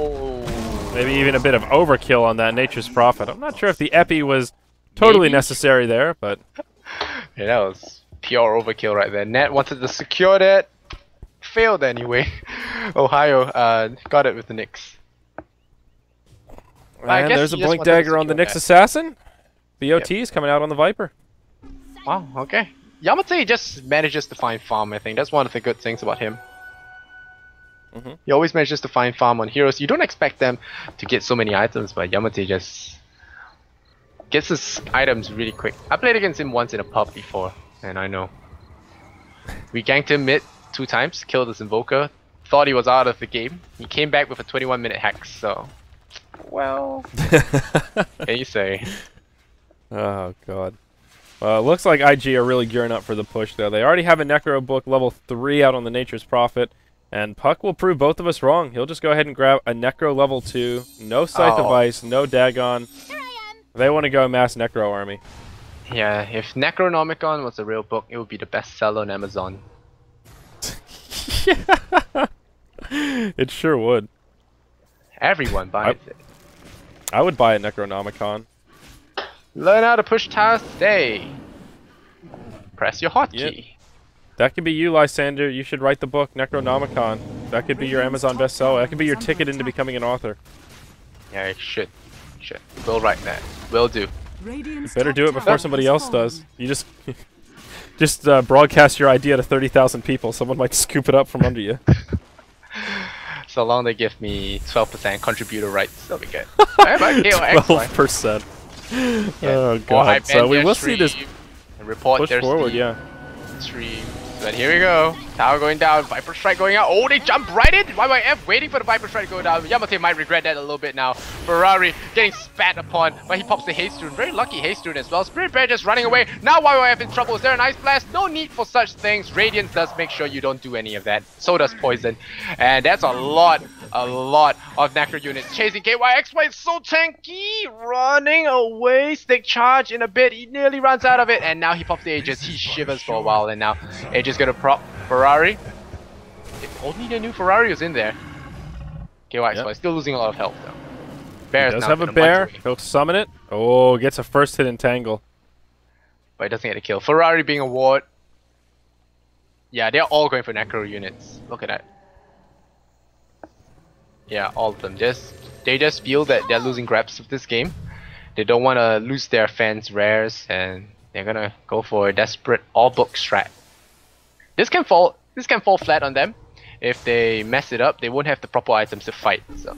Maybe even a bit of overkill on that Nature's Prophet. I'm not sure if the Epi was totally necessary there, but... Yeah, that was pure overkill right there. Nat wanted to secure that. Failed anyway. Ohio got it with the Nyx. And there's a Blink Dagger on the Nyx Assassin. BOT is coming out on the Viper. Wow, okay. Yamate just manages to find farm, I think. That's one of the good things about him. He always manages to find farm on heroes. You don't expect them to get so many items, but Yamate just gets his items really quick. I played against him once in a pub before, and I know. We ganked him mid 2 times, killed his Invoker, thought he was out of the game. He came back with a 21-minute hex, so... Well... can you say? Oh, God. Well, it looks like IG are really gearing up for the push, though. They already have a Necro book level 3 out on the Nature's Prophet. And Puck will prove both of us wrong. He'll just go ahead and grab a Necro level 2. No Scythe of Ice, no Dagon. They want to go mass Necro army. Yeah, if Necronomicon was a real book, it would be the bestseller on Amazon. Yeah. It sure would. Everyone buys it. I would buy a Necronomicon. Learn how to push towers today. Press your hotkey. That could be you, Lysander. You should write the book, Necronomicon. That could be your Amazon bestseller. That could be your ticket into becoming an author. Yeah, it should. We'll write that. Will do. You better do it before somebody else does. You just broadcast your idea to 30,000 people. Someone might scoop it up from under you. So long they give me 12% contributor rights, that'll be good. Alright, but KOX, 12%. Oh god. So we will see this report push their forward, Steam yeah. stream. But here we go. Tower going down. Viper Strike going out. Oh, they jump right in. YYF waiting for the Viper Strike to go down. Yamate might regret that a little bit now. Ferrari getting spat upon, but he pops the Haste Rune. Very lucky Haste Rune as well. Spirit Bear just running away. Now YYF in trouble. Is there an Ice Blast? No need for such things. Radiance does make sure you don't do any of that. So does Poison. And that's a lot of Necro units chasing KYXY. It's so tanky. Running away. Stick charge in a bit. He nearly runs out of it. And now he pops the Aegis. He shivers for a while. And now Aegis gonna prop Ferrari. If only they knew Ferrari was in there. KYXY still losing a lot of health though. Bear does have a bear. He'll summon it. Oh, gets a first hit entangle. But he doesn't get a kill. Ferrari being a ward. Yeah, they're all going for Necro units. Look at that. Yeah, all of them. They just feel that they're losing grabs of this game. They don't want to lose their fans' rares, and they're gonna go for a desperate all-book strat. This can fall flat on them. If they mess it up, they won't have the proper items to fight. So.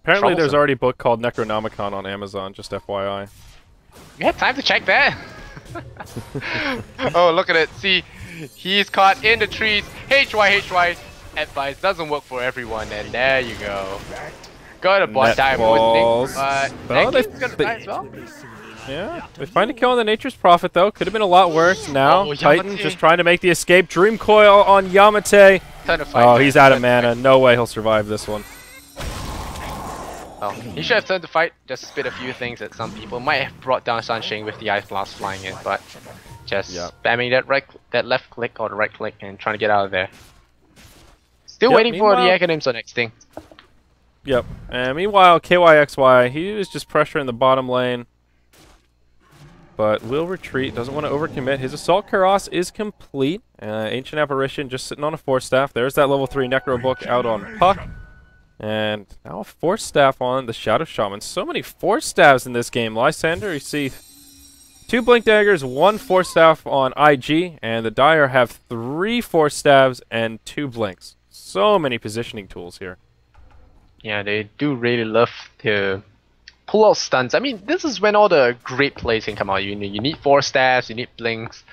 Apparently there's already a book called Necronomicon on Amazon, just FYI. You had time to check that? Oh, look at it. See, he's caught in the trees. HY advice doesn't work for everyone, and there you go. Got a bot die poisoning, but Neki's gonna die as well. Yeah, they find a kill on the Nature's Prophet though. Could have been a lot worse. Now Titan just trying to make the escape. Dream Coil on Yamate. Oh, he's out of mana. No way he'll survive this one. Oh, he should have turned to fight. Just spit a few things at some people. Might have brought down Sunshine with the Ice Blast flying in, but just spamming that left click or the right click and trying to get out of there. Still waiting for the Acronyms on next thing. Yep. And meanwhile, KYXY, he was just pressuring the bottom lane. But will retreat, doesn't want to overcommit. His Assault Karos is complete. Ancient Apparition just sitting on a Force Staff. There's that level 3 Necro book out on Puck. And now a Force Staff on the Shadow Shaman. So many Force Staffs in this game. Lysander, you see 2 Blink Daggers, 1 Force Staff on IG. And the Dire have 3 Force Staffs and 2 Blinks. So many positioning tools here. Yeah, they do really love to pull out stuns. I mean, this is when all the great plays can come out. You need Force Staffs, you need Blinks,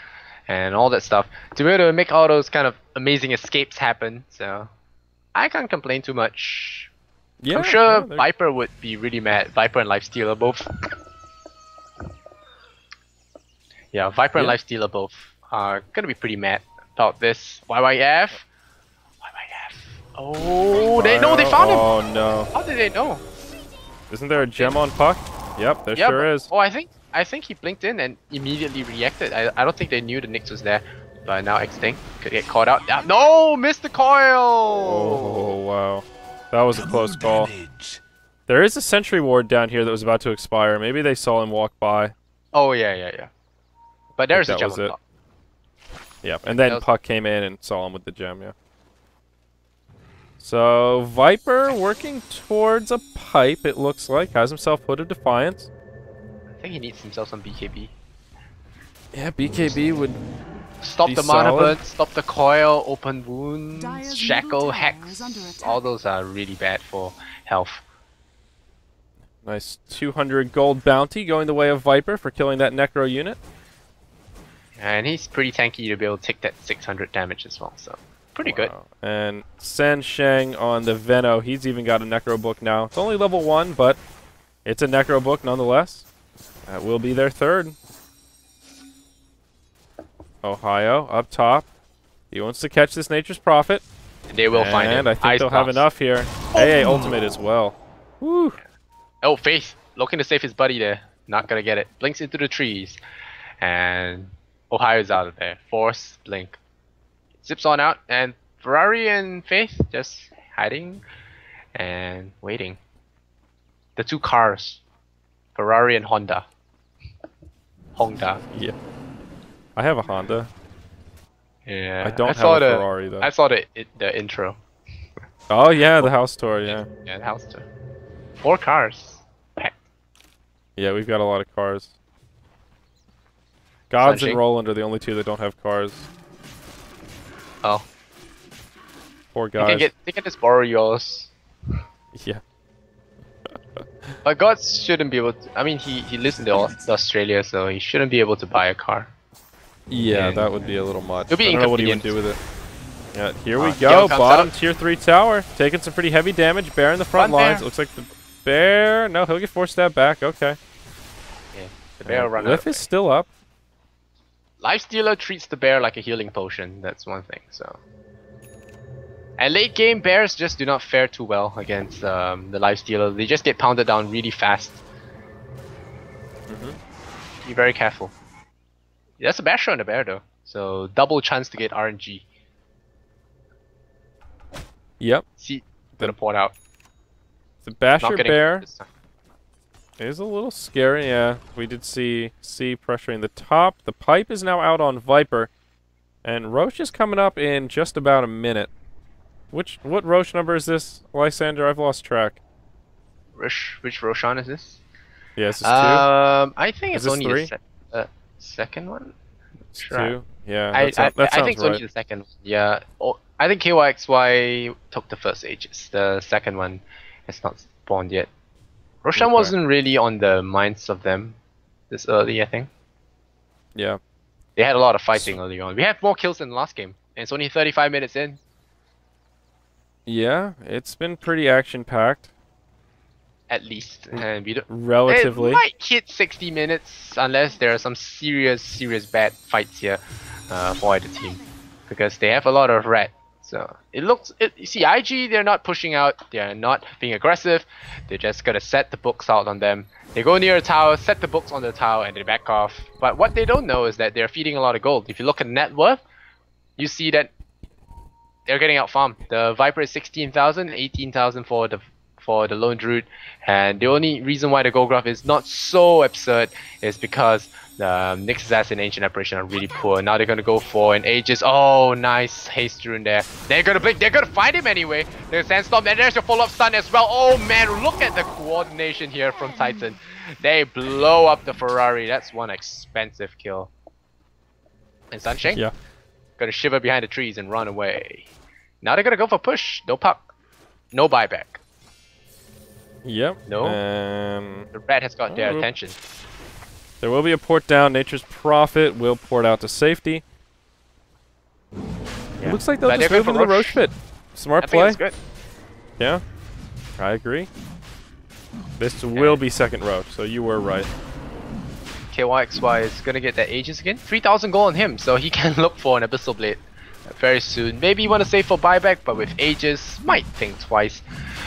and all that stuff to be able to make all those kind of amazing escapes happen. So I can't complain too much. Yeah, I'm sure Viper would be really mad. Viper and Lifestealer both. Yeah, Viper and Lifestealer both are gonna be pretty mad about this. YYF. Oh, they know, they found him! Oh no. How did they know? Isn't there a gem on Puck? Yep, there sure is. Oh, I think he blinked in and immediately reacted. I don't think they knew the Nyx was there. But now Extinct could get caught out. No! Missed the coil! Oh, wow. That was a close call. There is a sentry ward down here that was about to expire. Maybe they saw him walk by. Oh, yeah. But there's a gem on top. Yep, and then Puck came in and saw him with the gem, yeah. So, Viper working towards a pipe, it looks like. Has himself put a Defiance. I think he needs himself some BKB. Yeah, BKB would stop the mana burn, stop the coil, open wounds, shackle, hex. All those are really bad for health. Nice 200 gold bounty going the way of Viper for killing that Necro unit. And he's pretty tanky to be able to take that 600 damage as well, so pretty good. And San Sheng on the Veno, he's even got a Necro book now. It's only level 1, but it's a Necro book nonetheless. That will be their third. Ohio up top. He wants to catch this Nature's Prophet. And they will find him. And I think they'll have enough here. AA ultimate as well. Woo. Oh, Faith looking to save his buddy there. Not gonna get it. Blinks into the trees. And Ohio's out of there. Force, blink. Zips on out, and Ferrari and Faith just hiding and waiting. The two cars. Ferrari and Honda. Yeah. I have a Honda. Yeah. I don't have a Ferrari though. I saw the intro. Oh yeah, the house tour, yeah. Yeah, the house tour. 4 cars. Packed. Yeah, we've got a lot of cars. Gods and Roland are the only 2 that don't have cars. Oh. Poor guys. They can just borrow yours. Yeah. But God shouldn't be able to. I mean, he lives in Australia, so he shouldn't be able to buy a car. Yeah, And that would be a little much. it'll be I don't know what he would inconvenient. do with it. Yeah, here we Gale go. comes Bottom out. tier 3 tower. Taking some pretty heavy damage. Bear in the front Run, lines. Bear. Looks like the bear. No, he'll get 4-stab back. Okay. Yeah, the bear will run out. Glyph is still up. Lifestealer treats the bear like a healing potion. That's one thing. So. And late game bears just do not fare too well against the lifestealer. They just get pounded down really fast. Be very careful. There's a basher on the bear though, so double chance to get RNG. Yep. See, gonna pour it out. The Not Basher getting bear this time. is a little scary. Yeah, we did see C pressuring the top. The pipe is now out on Viper, and Roche is coming up in just about a minute. What Roche number is this, Lysander? I've lost track. Which Roshan is this? Yeah, this is 2. I think Is it's this only 3? the second one. It's Sure. 2. Yeah, I that sounds think it's right. only the second one. Yeah. Oh, I think KYXY took the first ages. The second one has not spawned yet. Roshan Okay. wasn't really on the minds of them this early, I think. Yeah. They had a lot of fighting early on. We have more kills than the last game, and it's only 35 minutes in. Yeah, it's been pretty action-packed. At least, and we don't. Relatively. It might hit 60 minutes unless there are some serious bad fights here for either team, because they have a lot of red. So you see, IG, they're not pushing out, they're not being aggressive. They're just gonna set the books out on them. They go near a tower, set the books on the tower, and they back off. But what they don't know is that they're feeding a lot of gold. If you look at net worth, you see that they're getting out farmed. The Viper is 16,000, 18,000 for the Lone Druid, and the only reason why the gold graph is not so absurd is because the Nyx Assassin and Ancient Apparition are really poor. Now they're gonna go for an Aegis. Oh, nice haste rune there. They're gonna blink. They're gonna find him anyway. There's Sandstorm, and there's your follow-up stun as well. Oh man, look at the coordination here from Titan. They blow up the Ferrari. That's one expensive kill. And Sunshine? Yeah. Gonna shiver behind the trees and run away. Now they're gonna go for push. No puck. No buyback. Yep. No. The red has got their attention. There will be a port down. Nature's Prophet will port out to safety. Yeah. It looks like they'll But just they're move going into the for Roche pit. Smart I think play. it's good. Yeah. I agree. This will be second Roche, so you were right. KYXY is gonna get that Aegis again. 3,000 gold on him, so he can look for an Abyssal Blade very soon. Maybe you want to save for buyback, but with Aegis, might think twice.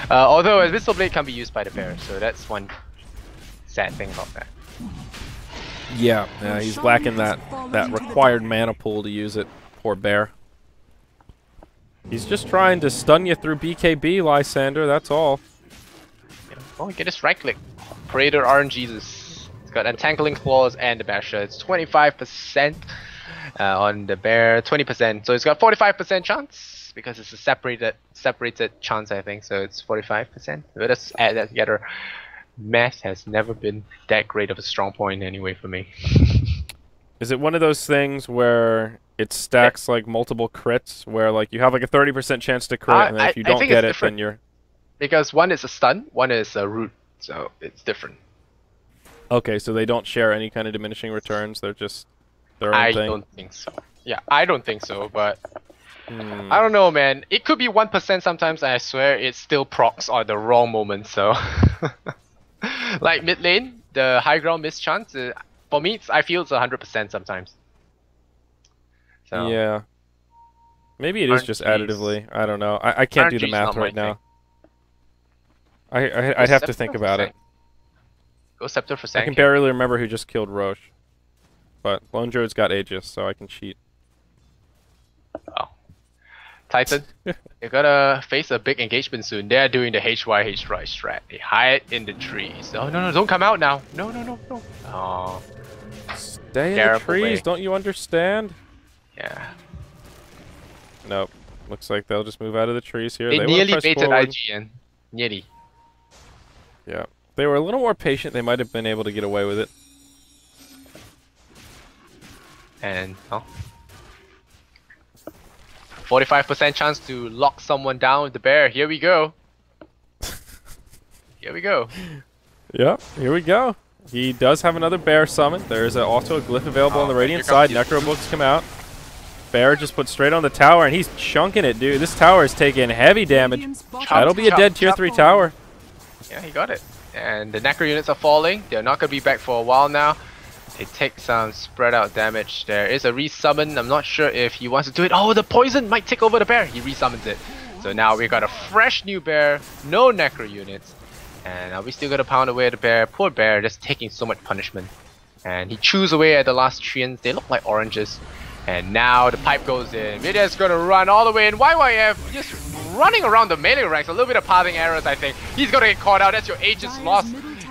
Although Abyssal Blade can be used by the bear, so that's one sad thing about that. Yeah, he's lacking that required mana pool to use it. Poor bear. He's just trying to stun you through BKB, Lysander, that's all. Yeah. Oh, get a right click. Praetor RNGesus. It's got Entangling Claws and the Basher. It's 25% on the bear, 20%. So it's got 45% chance because it's a separated chance, I think. So it's 45%. Let us add that together. Math has never been that great of a strong point anyway for me. Is it one of those things where it stacks like multiple crits, where like you have like a 30% chance to crit, and then if you don't get it, then you're... Because one is a stun, one is a root, so it's different. Okay, so they don't share any kind of diminishing returns, they're just their own thing? I don't think so. Yeah, I don't think so, but... I don't know, man. It could be 1% sometimes, and I swear it still procs on the wrong moment, so... Like mid lane, the high ground miss chance, for me, I feel it's 100% sometimes. So, yeah. Maybe it is just additively. I don't know. I can't do the RNG's math not my right now. thing. I'd have to think about it. Go Scepter for I Sand can King. barely remember who just killed Roche. But Lone Druid's got Aegis, so I can cheat. Oh. Titan, you're gonna face a big engagement soon. They're doing the HY strat. They hide in the trees. Oh, no, don't come out now. No. Oh, Stay in the trees, don't you understand? yeah. Nope. Looks like they'll just move out of the trees here. They will nearly press baited forward. IGN. Nearly. Yeah. If they were a little more patient, they might have been able to get away with it. And, oh. 45% chance to lock someone down with the bear. Here we go. Here we go. Yep, here we go. He does have another bear summon. There's also a glyph available on the Radiant side. Necro books come out. Bear just put straight on the tower, and he's chunking it, dude. This tower is taking heavy damage. That'll be a dead tier 3 tower. Yeah, he got it. And the Necro units are falling. They're not going to be back for a while now. They take some spread out damage. There is a resummon. I'm not sure if he wants to do it. Oh, the poison might take over the bear. He resummons it. So now we got a fresh new bear. No Necro units. And we still got to pound away at the bear. Poor bear, just taking so much punishment. And he chews away at the last treants. They look like oranges. And now the pipe goes in. Vidya's gonna run all the way in. YYF just running around the melee ranks. A little bit of pathing errors, I think. He's gonna get caught out. That's your Aegis loss.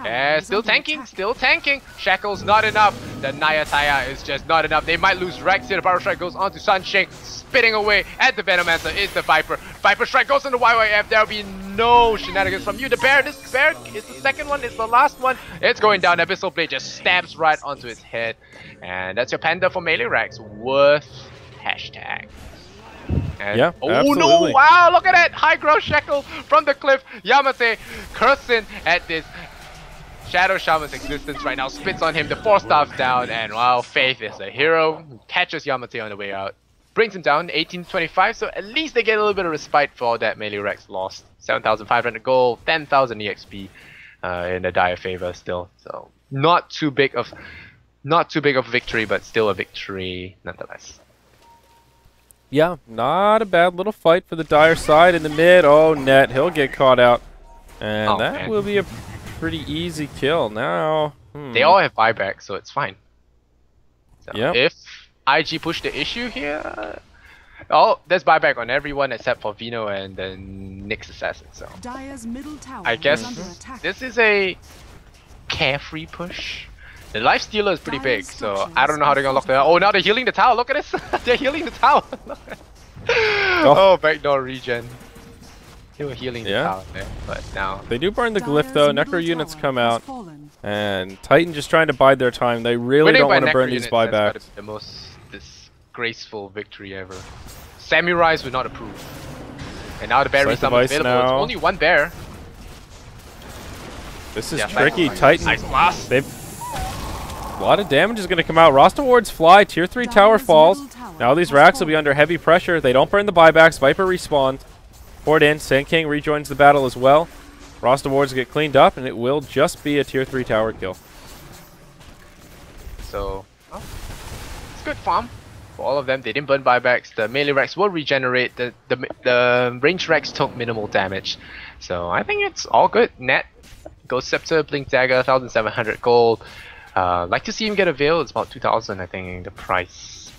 And still tanking, still tanking. Shackle's not enough. The Nayataya is just not enough. They might lose Rex here. The Viper Strike goes on to Sunshine, spitting away at the Venomancer is the Viper. Viper Strike goes into YYF. There'll be no shenanigans from you. The bear, this bear is the second one, it's the last one. It's going down. Abyssal Blade just stabs right onto its head. And that's your Panda for melee Rex. Worth hashtag. And yeah, oh absolutely. No, wow, look at that! High ground Shackle from the cliff. Yamate cursing at this Shadow Shaman's existence right now, spits on him, the 4 stars down, and wow, Faith is a hero. Catches Yamate on the way out. Brings him down, 1825, so at least they get a little bit of respite for all that melee Rex lost. 7,500 gold, 10,000 EXP in the dire favor still. So not too big of victory, but still a victory nonetheless. Yeah, not a bad little fight for the dire side in the mid. Oh, Net, he'll get caught out. And that will be a pretty easy kill now. They all have buyback, so it's fine. So yep. If IG push the issue here, oh, there's buyback on everyone except for Vino and then Nyx Assassin. So I guess this is a carefree push. The life stealer is pretty big, so I don't know how they're gonna lock that out. Oh, now they're healing the tower. Look at this. They're healing the tower. Oh, backdoor regen. They were healing the tower there, but now they do burn the glyph though. Necro units come out, and Titan just trying to bide their time. They really don't want to burn these buybacks. That's the most disgraceful victory ever. Samurais would not approve. And now the bear resummon is available. It's only one bear. This is tricky. Titan. They've a lot of damage is going to come out. Roster wards fly. Tier 3 tower falls. Now these racks will be under heavy pressure. They don't burn the buybacks. Viper respawns. Horde in. Sand King rejoins the battle as well. Roster wards get cleaned up, and it will just be a tier 3 tower kill. So, it's good farm for all of them. They didn't burn buybacks. The melee racks will regenerate. The range racks took minimal damage. So I think it's all good. Net, Ghost Scepter, Blink Dagger, 1,700 gold. Like to see him get a veil. It's about 2,000, I think, the price.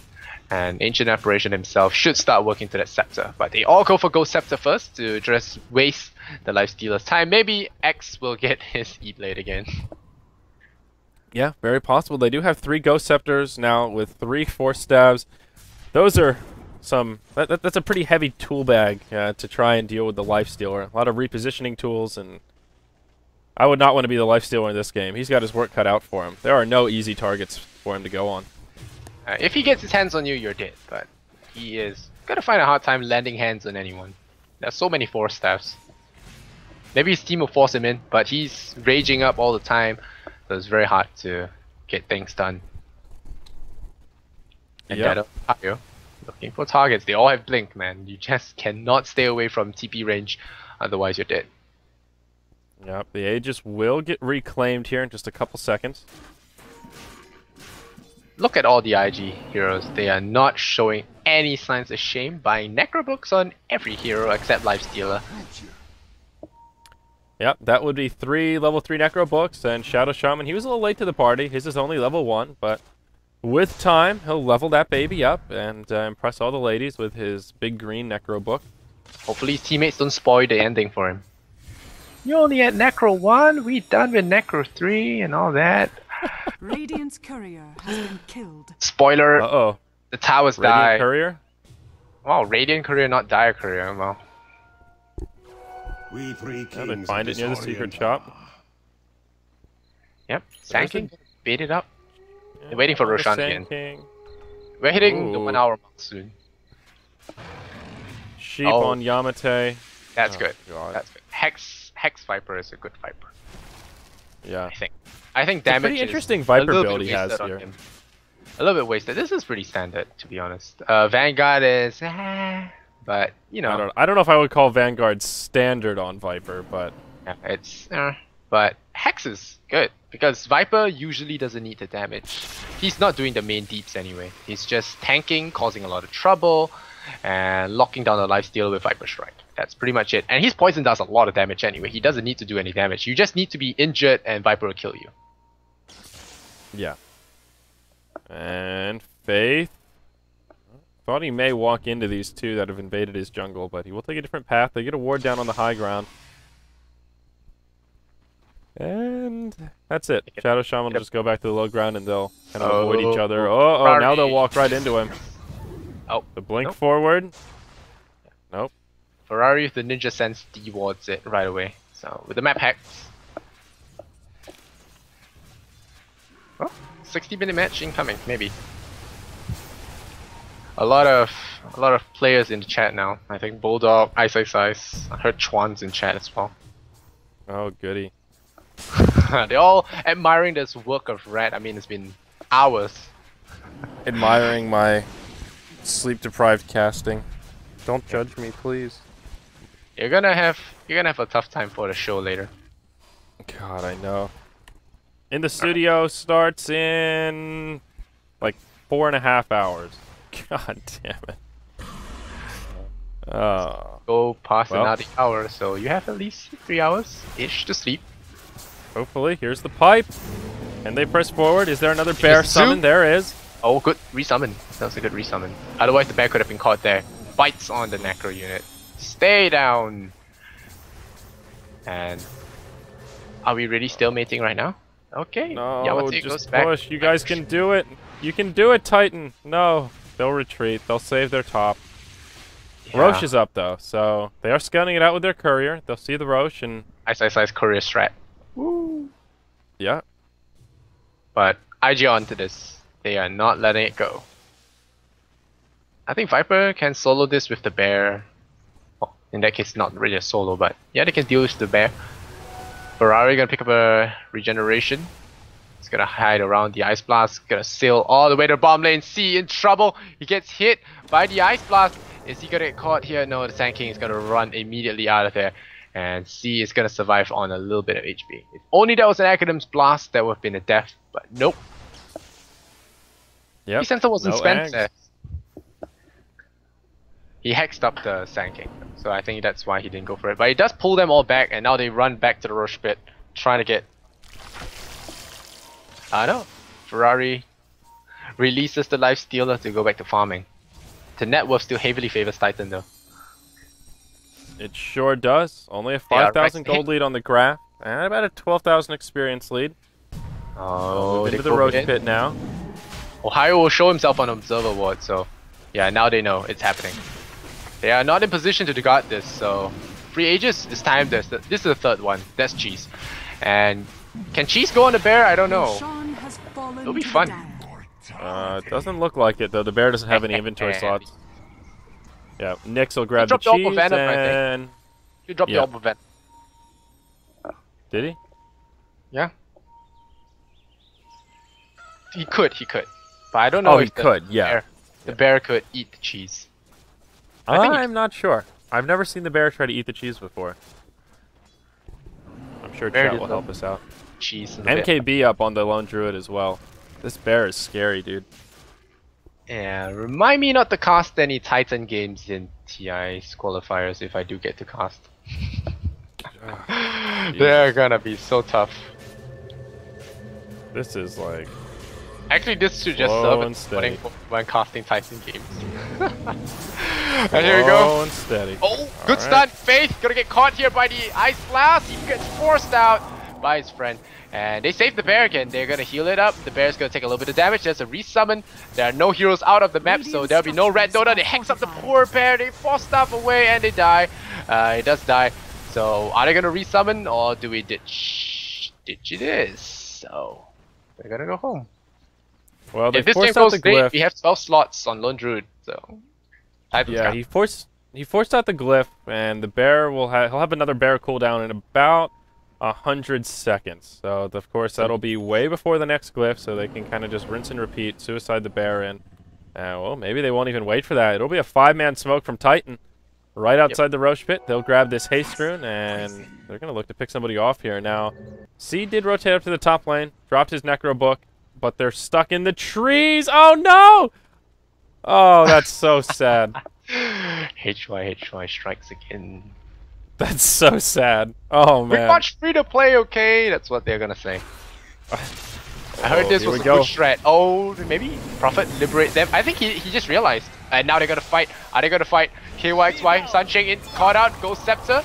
And Ancient Apparition himself should start working to that Scepter. But they all go for Ghost Scepter first to just waste the Life Stealer's time. Maybe X will get his E-Blade again. Yeah, very possible. They do have 3 Ghost Scepters now with 3 Force Stabs. Those are some... That's a pretty heavy tool bag to try and deal with the Life Stealer. A lot of repositioning tools, and I would not want to be the Life Stealer in this game. He's got his work cut out for him. There are no easy targets for him to go on. If he gets his hands on you, you're dead. But he is gonna find a hard time landing hands on anyone. There's so many Force Staffs. Maybe his team will force him in, but he's raging up all the time. So it's very hard to get things done. And Tayo, looking for targets. They all have blink, man. You just cannot stay away from TP range, otherwise you're dead. Yep, the Aegis will get reclaimed here in just a couple seconds. Look at all the IG heroes. They are not showing any signs of shame, buying Necro books on every hero except Lifestealer. Yep, that would be 3 level 3 Necro books, and Shadow Shaman, he was a little late to the party. His is only level 1, but with time, he'll level that baby up and impress all the ladies with his big green Necro book. Hopefully his teammates don't spoil the ending for him. You only had Necro 1, we done with Necro 3 and all that. Radiant's courier has been killed. Spoiler. Uh-oh. The towers die. Radiant Courier? Wow, Radiant Courier, not Dire Courier. Well. We three kings they find it near the secret shop. Yep. Sand King baited up. They're waiting for Roshan to end. King. We're hitting the 1 hour mark soon. sheep on Yamate. That's good. God. That's good. Hex Viper is a good Viper. Yeah. I think It's a damage pretty is interesting Viper a little build bit he has wasted on here. him. A little bit wasted. This is pretty standard, to be honest. Vanguard is, but you know. I don't know if I would call Vanguard standard on Viper, but Yeah, it's but Hex is good because Viper usually doesn't need the damage. He's not doing the main deeps anyway. He's just tanking, causing a lot of trouble, and locking down the lifesteal with Viper Strike. That's pretty much it. And his poison does a lot of damage anyway. He doesn't need to do any damage. You just need to be injured and Viper will kill you. yeah. And Faith. Thought he may walk into these two that have invaded his jungle, but he will take a different path. They get a ward down on the high ground. And that's it. Shadow Shaman will just go back to the low ground and they'll kind of avoid each other. Oh, now they'll walk right into him. Oh, the blink forward. Nope. Ferrari with the Ninja Sense dewards it right away. So with the map hacks. Oh, 60-minute match incoming, maybe. A lot of players in the chat now. I think Bulldog, Ice. I heard Chuan's in chat as well. Oh, goody. They're all admiring this work of Red. I mean, it's been hours. Admiring my sleep-deprived casting. Don't judge me, please. You're gonna have a tough time for the show later. God, I know. In the studio starts in like 4.5 hours. God damn it. Go past another hour, so you have at least 3 hours ish to sleep. Hopefully, here's the pipe. And they press forward. Is there another bear summon? There is. Oh, good resummon. That was a good resummon. Otherwise, the bear could have been caught there. Bites on the necro unit. Stay down. And are we really still mating right now? Okay. No, Yamate goes just back. push. You guys can do it. You can do it, Titan. No, they'll retreat. They'll save their top. Yeah. Roche is up though, so they are scouting it out with their courier. They'll see the Roche and Ice courier strat. Woo. yeah. But IG onto this. They are not letting it go. I think Viper can solo this with the bear. Well, in that case, not really a solo, but yeah, they can deal with the bear. Ferrari gonna pick up a regeneration. He's gonna hide around the Ice Blast. Gonna sail all the way to bomb lane. C in trouble. He gets hit by the Ice Blast. Is he gonna get caught here? No, the Sand King is gonna run immediately out of there. And C is gonna survive on a little bit of HP. If only that was an Academ's Blast, that would have been a death. But nope. Yep. His sensor wasn't No spent eggs. there. He hexed up the Sand King, so I think that's why he didn't go for it. But he does pull them all back, and now they run back to the Roche pit, trying to get... I know. Ferrari releases the life stealer to go back to farming. The net worth still heavily favors Titan though. It sure does. Only a Yeah, 5,000 right. gold lead on the graph, and about a 12,000 experience lead. Oh, Into the Roche pit now. Ohio will show himself on Observer Ward, so yeah, now they know it's happening. They are not in position to guard this, so free Aegis, this time this is the third one. That's Cheese. And can Cheese go on the bear? I don't know. Sean has fallen It'll be to the fun. damned. It doesn't look like it though. The bear doesn't have any inventory slots. Yeah, Nyx will grab the dropped the Orb cheese of Venom, I think. and... You dropped the Yeah. Orb of Venom. Did he? Yeah. He could. But I don't know Oh, if he could, yeah. The bear could eat the cheese. I think I'm not sure. I've never seen the bear try to eat the cheese before. I'm sure Bear chat did will help us out. Cheese in a bit. MKB up on the Lone Druid as well. This bear is scary, dude. Yeah, remind me not to cast any Titan games in TI's qualifiers if I do get to cast. They're gonna be so tough. This is like... Actually, this should just Slow serve and as steady. when casting Titan games. And here we slow go. and steady. Oh, good Alright. stun. Faith gonna get caught here by the Ice Blast. He gets forced out by his friend. And they save the bear again. They're gonna heal it up. The bear's gonna take a little bit of damage. There's a resummon. There are no heroes out of the map, so there'll be no red Dota. They hex up the poor bear. They force stuff away and they die. It does die. So are they gonna resummon or do we ditch? Ditch it is. So they're gonna go home. Well, they If this game forced out goes the great, glyph. we have 12 slots on Lone Druid. So Titan's Yeah, got- he he forced out the glyph, and the bear will he'll have another bear cooldown in about 100 seconds. So of course that'll be way before the next glyph, so they can kind of just rinse and repeat, suicide the bear in. Well, maybe they won't even wait for that. It'll be a 5-man smoke from Titan right outside the Roche pit. They'll grab this haste rune, and they're gonna look to pick somebody off here. Now, C did rotate up to the top lane, dropped his Necro book, but they're stuck in the trees. Oh no! Oh, that's so sad. HY strikes again. That's so sad. Oh man. We're much free to play, okay? That's what they're gonna say. I heard this was a good strat. Oh, maybe Prophet liberate them. I think he just realized. And now they're gonna fight. Are they gonna fight? KYXY, Sunshine in, caught out, goes Scepter.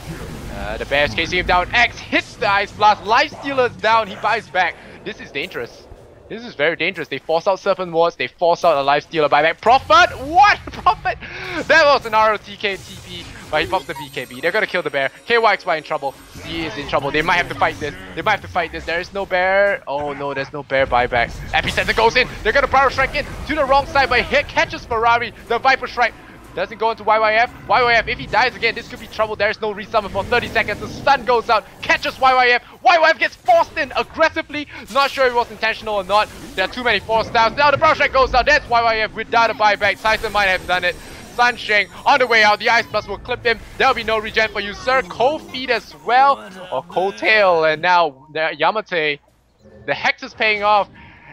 The bear's chasing him down. X hits the Ice Blast. Lifestealer's down. He buys back. This is dangerous. This is very dangerous. They force out Serpent Wards. They force out a Lifestealer buyback. Prophet? What? Prophet? That was an ROTK TP. But he pops the BKB. They're gonna kill the bear. KYXY in trouble. C is in trouble. They might have to fight this. They might have to fight this. There is no bear. Oh no, there's no bear buyback. Epicenter goes in. They're gonna Power Strike in to the wrong side, but hit catches Ferrari. The Viper Strike doesn't go into YYF. YYF, if he dies again, this could be trouble. There's no resummon for 30 seconds. The stun goes out, catches YYF. YYF gets forced in aggressively. Not sure if it was intentional or not. There are too many force styles. Now the Power Strike goes out. That's YYF without a buyback. Tyson might have done it. Sunshine on the way out. The Ice Blast will clip him. There'll be no regen for you, sir. Cold Feet as well. Or Cold Tail. And now Yamate. The Hex is paying off.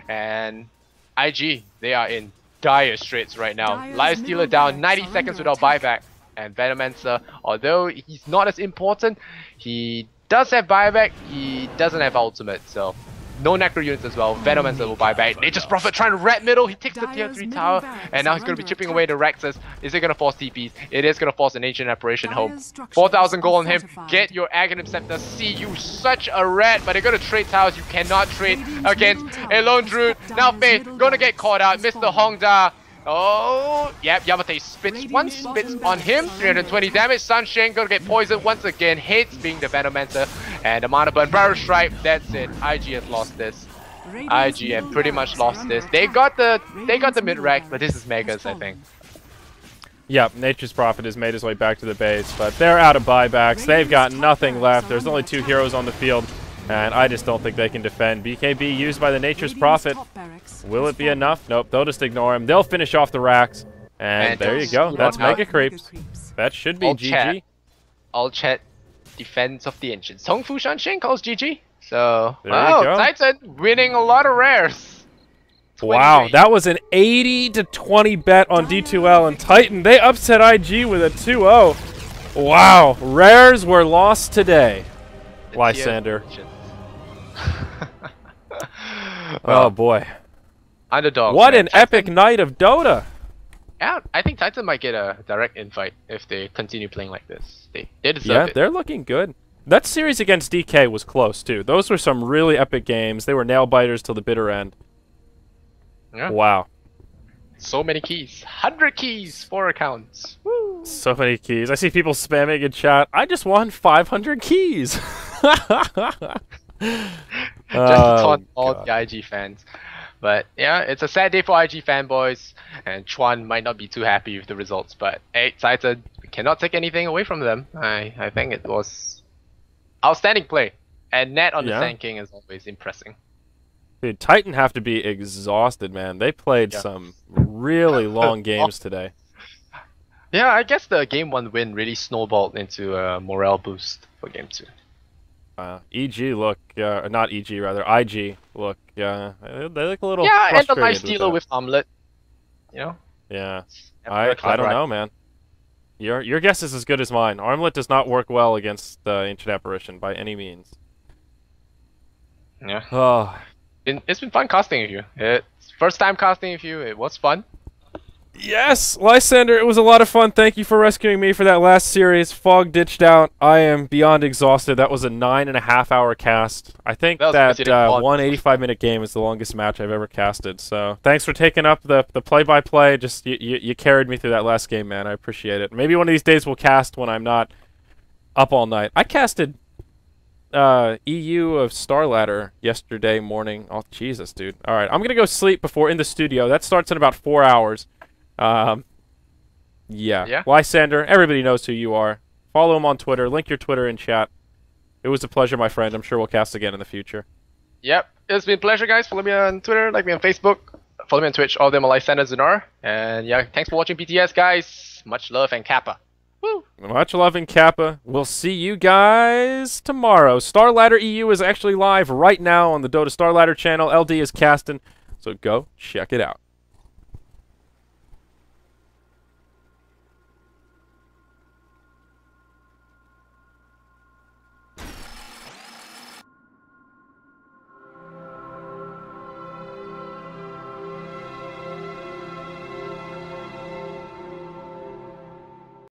And IG, they are in dire straits right now. Lifestealer down 90 seconds without buyback. And Venomancer, although he's not as important, he does have buyback. He doesn't have ultimate. So no Necro units as well. Venomancer will buy back. Nature's Prophet trying to red middle. He takes the tier 3 tower. And now he's going to be chipping away the Rexes. Is it going to force TPs? It is going to force an Ancient Apparition home. 4,000 gold on him. Get your Aghanim Scepter. See, you such a rat. But they're going to trade towers. You cannot trade against a Lone Druid. Now Faith going to get caught out. Mr. Hongda. Oh, yep, Yamate spits on him, 320 damage. Sunshine gonna get poisoned once again, hates being the Venomancer, and the Mana Burn Barrel Stripe, that's it. IG has lost this. IG have pretty much lost this. They got the mid-rack, but this is Megas, I think. Yep, Nature's Prophet has made his way back to the base, but they're out of buybacks. They've got nothing left. There's only 2 heroes on the field, and I just don't think they can defend. BKB used by the Nature's Prophet. Will it be enough? Nope, they'll just ignore him. They'll finish off the racks. And there you go. That's Mega Creeps. That should be GG. All chat defense of the Ancients. Hongfu Shanshin calls GG. So, there you go. Titan winning a lot of rares. Wow, that was an 80-20 bet on D2L, and Titan, they upset IG with a 2-0. Wow, rares were lost today. Lysander. Oh boy. Underdog. What an epic night of Dota. Yeah, I think Titan might get a direct invite if they continue playing like this. They deserve it. Yeah, they're looking good. That series against DK was close too. Those were some really epic games. They were nail biters till the bitter end. Yeah. Wow. So many keys. 100 keys, 4 accounts. Woo. So many keys. I see people spamming in chat. I just won 500 keys. Just to taunt all the IG fans. But yeah, it's a sad day for IG fanboys, and Chuan might not be too happy with the results. But hey, Titan, we cannot take anything away from them. I think it was outstanding play, and Nat on the Sand King is always impressing. Dude, Titan have to be exhausted, man. They played some really long games today. Yeah, I guess the game 1 win really snowballed into a morale boost for game 2. EG look, not EG rather, IG look, they look a little and the frustrated Lifestealer with Armlet, you know? Yeah, I don't know, man. Your guess is as good as mine. Armlet does not work well against the Ancient Apparition by any means. Yeah. Oh. It's been fun casting with you. It's first time casting with you. It was fun. Yes, Lysander, it was a lot of fun. Thank you for rescuing me for that last series. Fog ditched out. I am beyond exhausted. That was a 9.5-hour cast. I think that 185-minute game is the longest match I've ever casted. So thanks for taking up the play-by-play. Just you carried me through that last game, man. I appreciate it. Maybe one of these days we'll cast when I'm not up all night. I casted EU of Starladder yesterday morning. Oh, Jesus, dude. All right, I'm going to go sleep before in the studio. That starts in about 4 hours. Yeah. Yeah. Lysander, everybody knows who you are. Follow him on Twitter. Link your Twitter in chat. It was a pleasure, my friend. I'm sure we'll cast again in the future. Yep. It's been a pleasure, guys. Follow me on Twitter, like me on Facebook. Follow me on Twitch. All of them are Lysander Zunar. And yeah, thanks for watching BTS, guys. Much love and Kappa. Woo! Much love in Kappa. We'll see you guys tomorrow. Starladder EU is actually live right now on the Dota Starladder channel. LD is casting, so go check it out.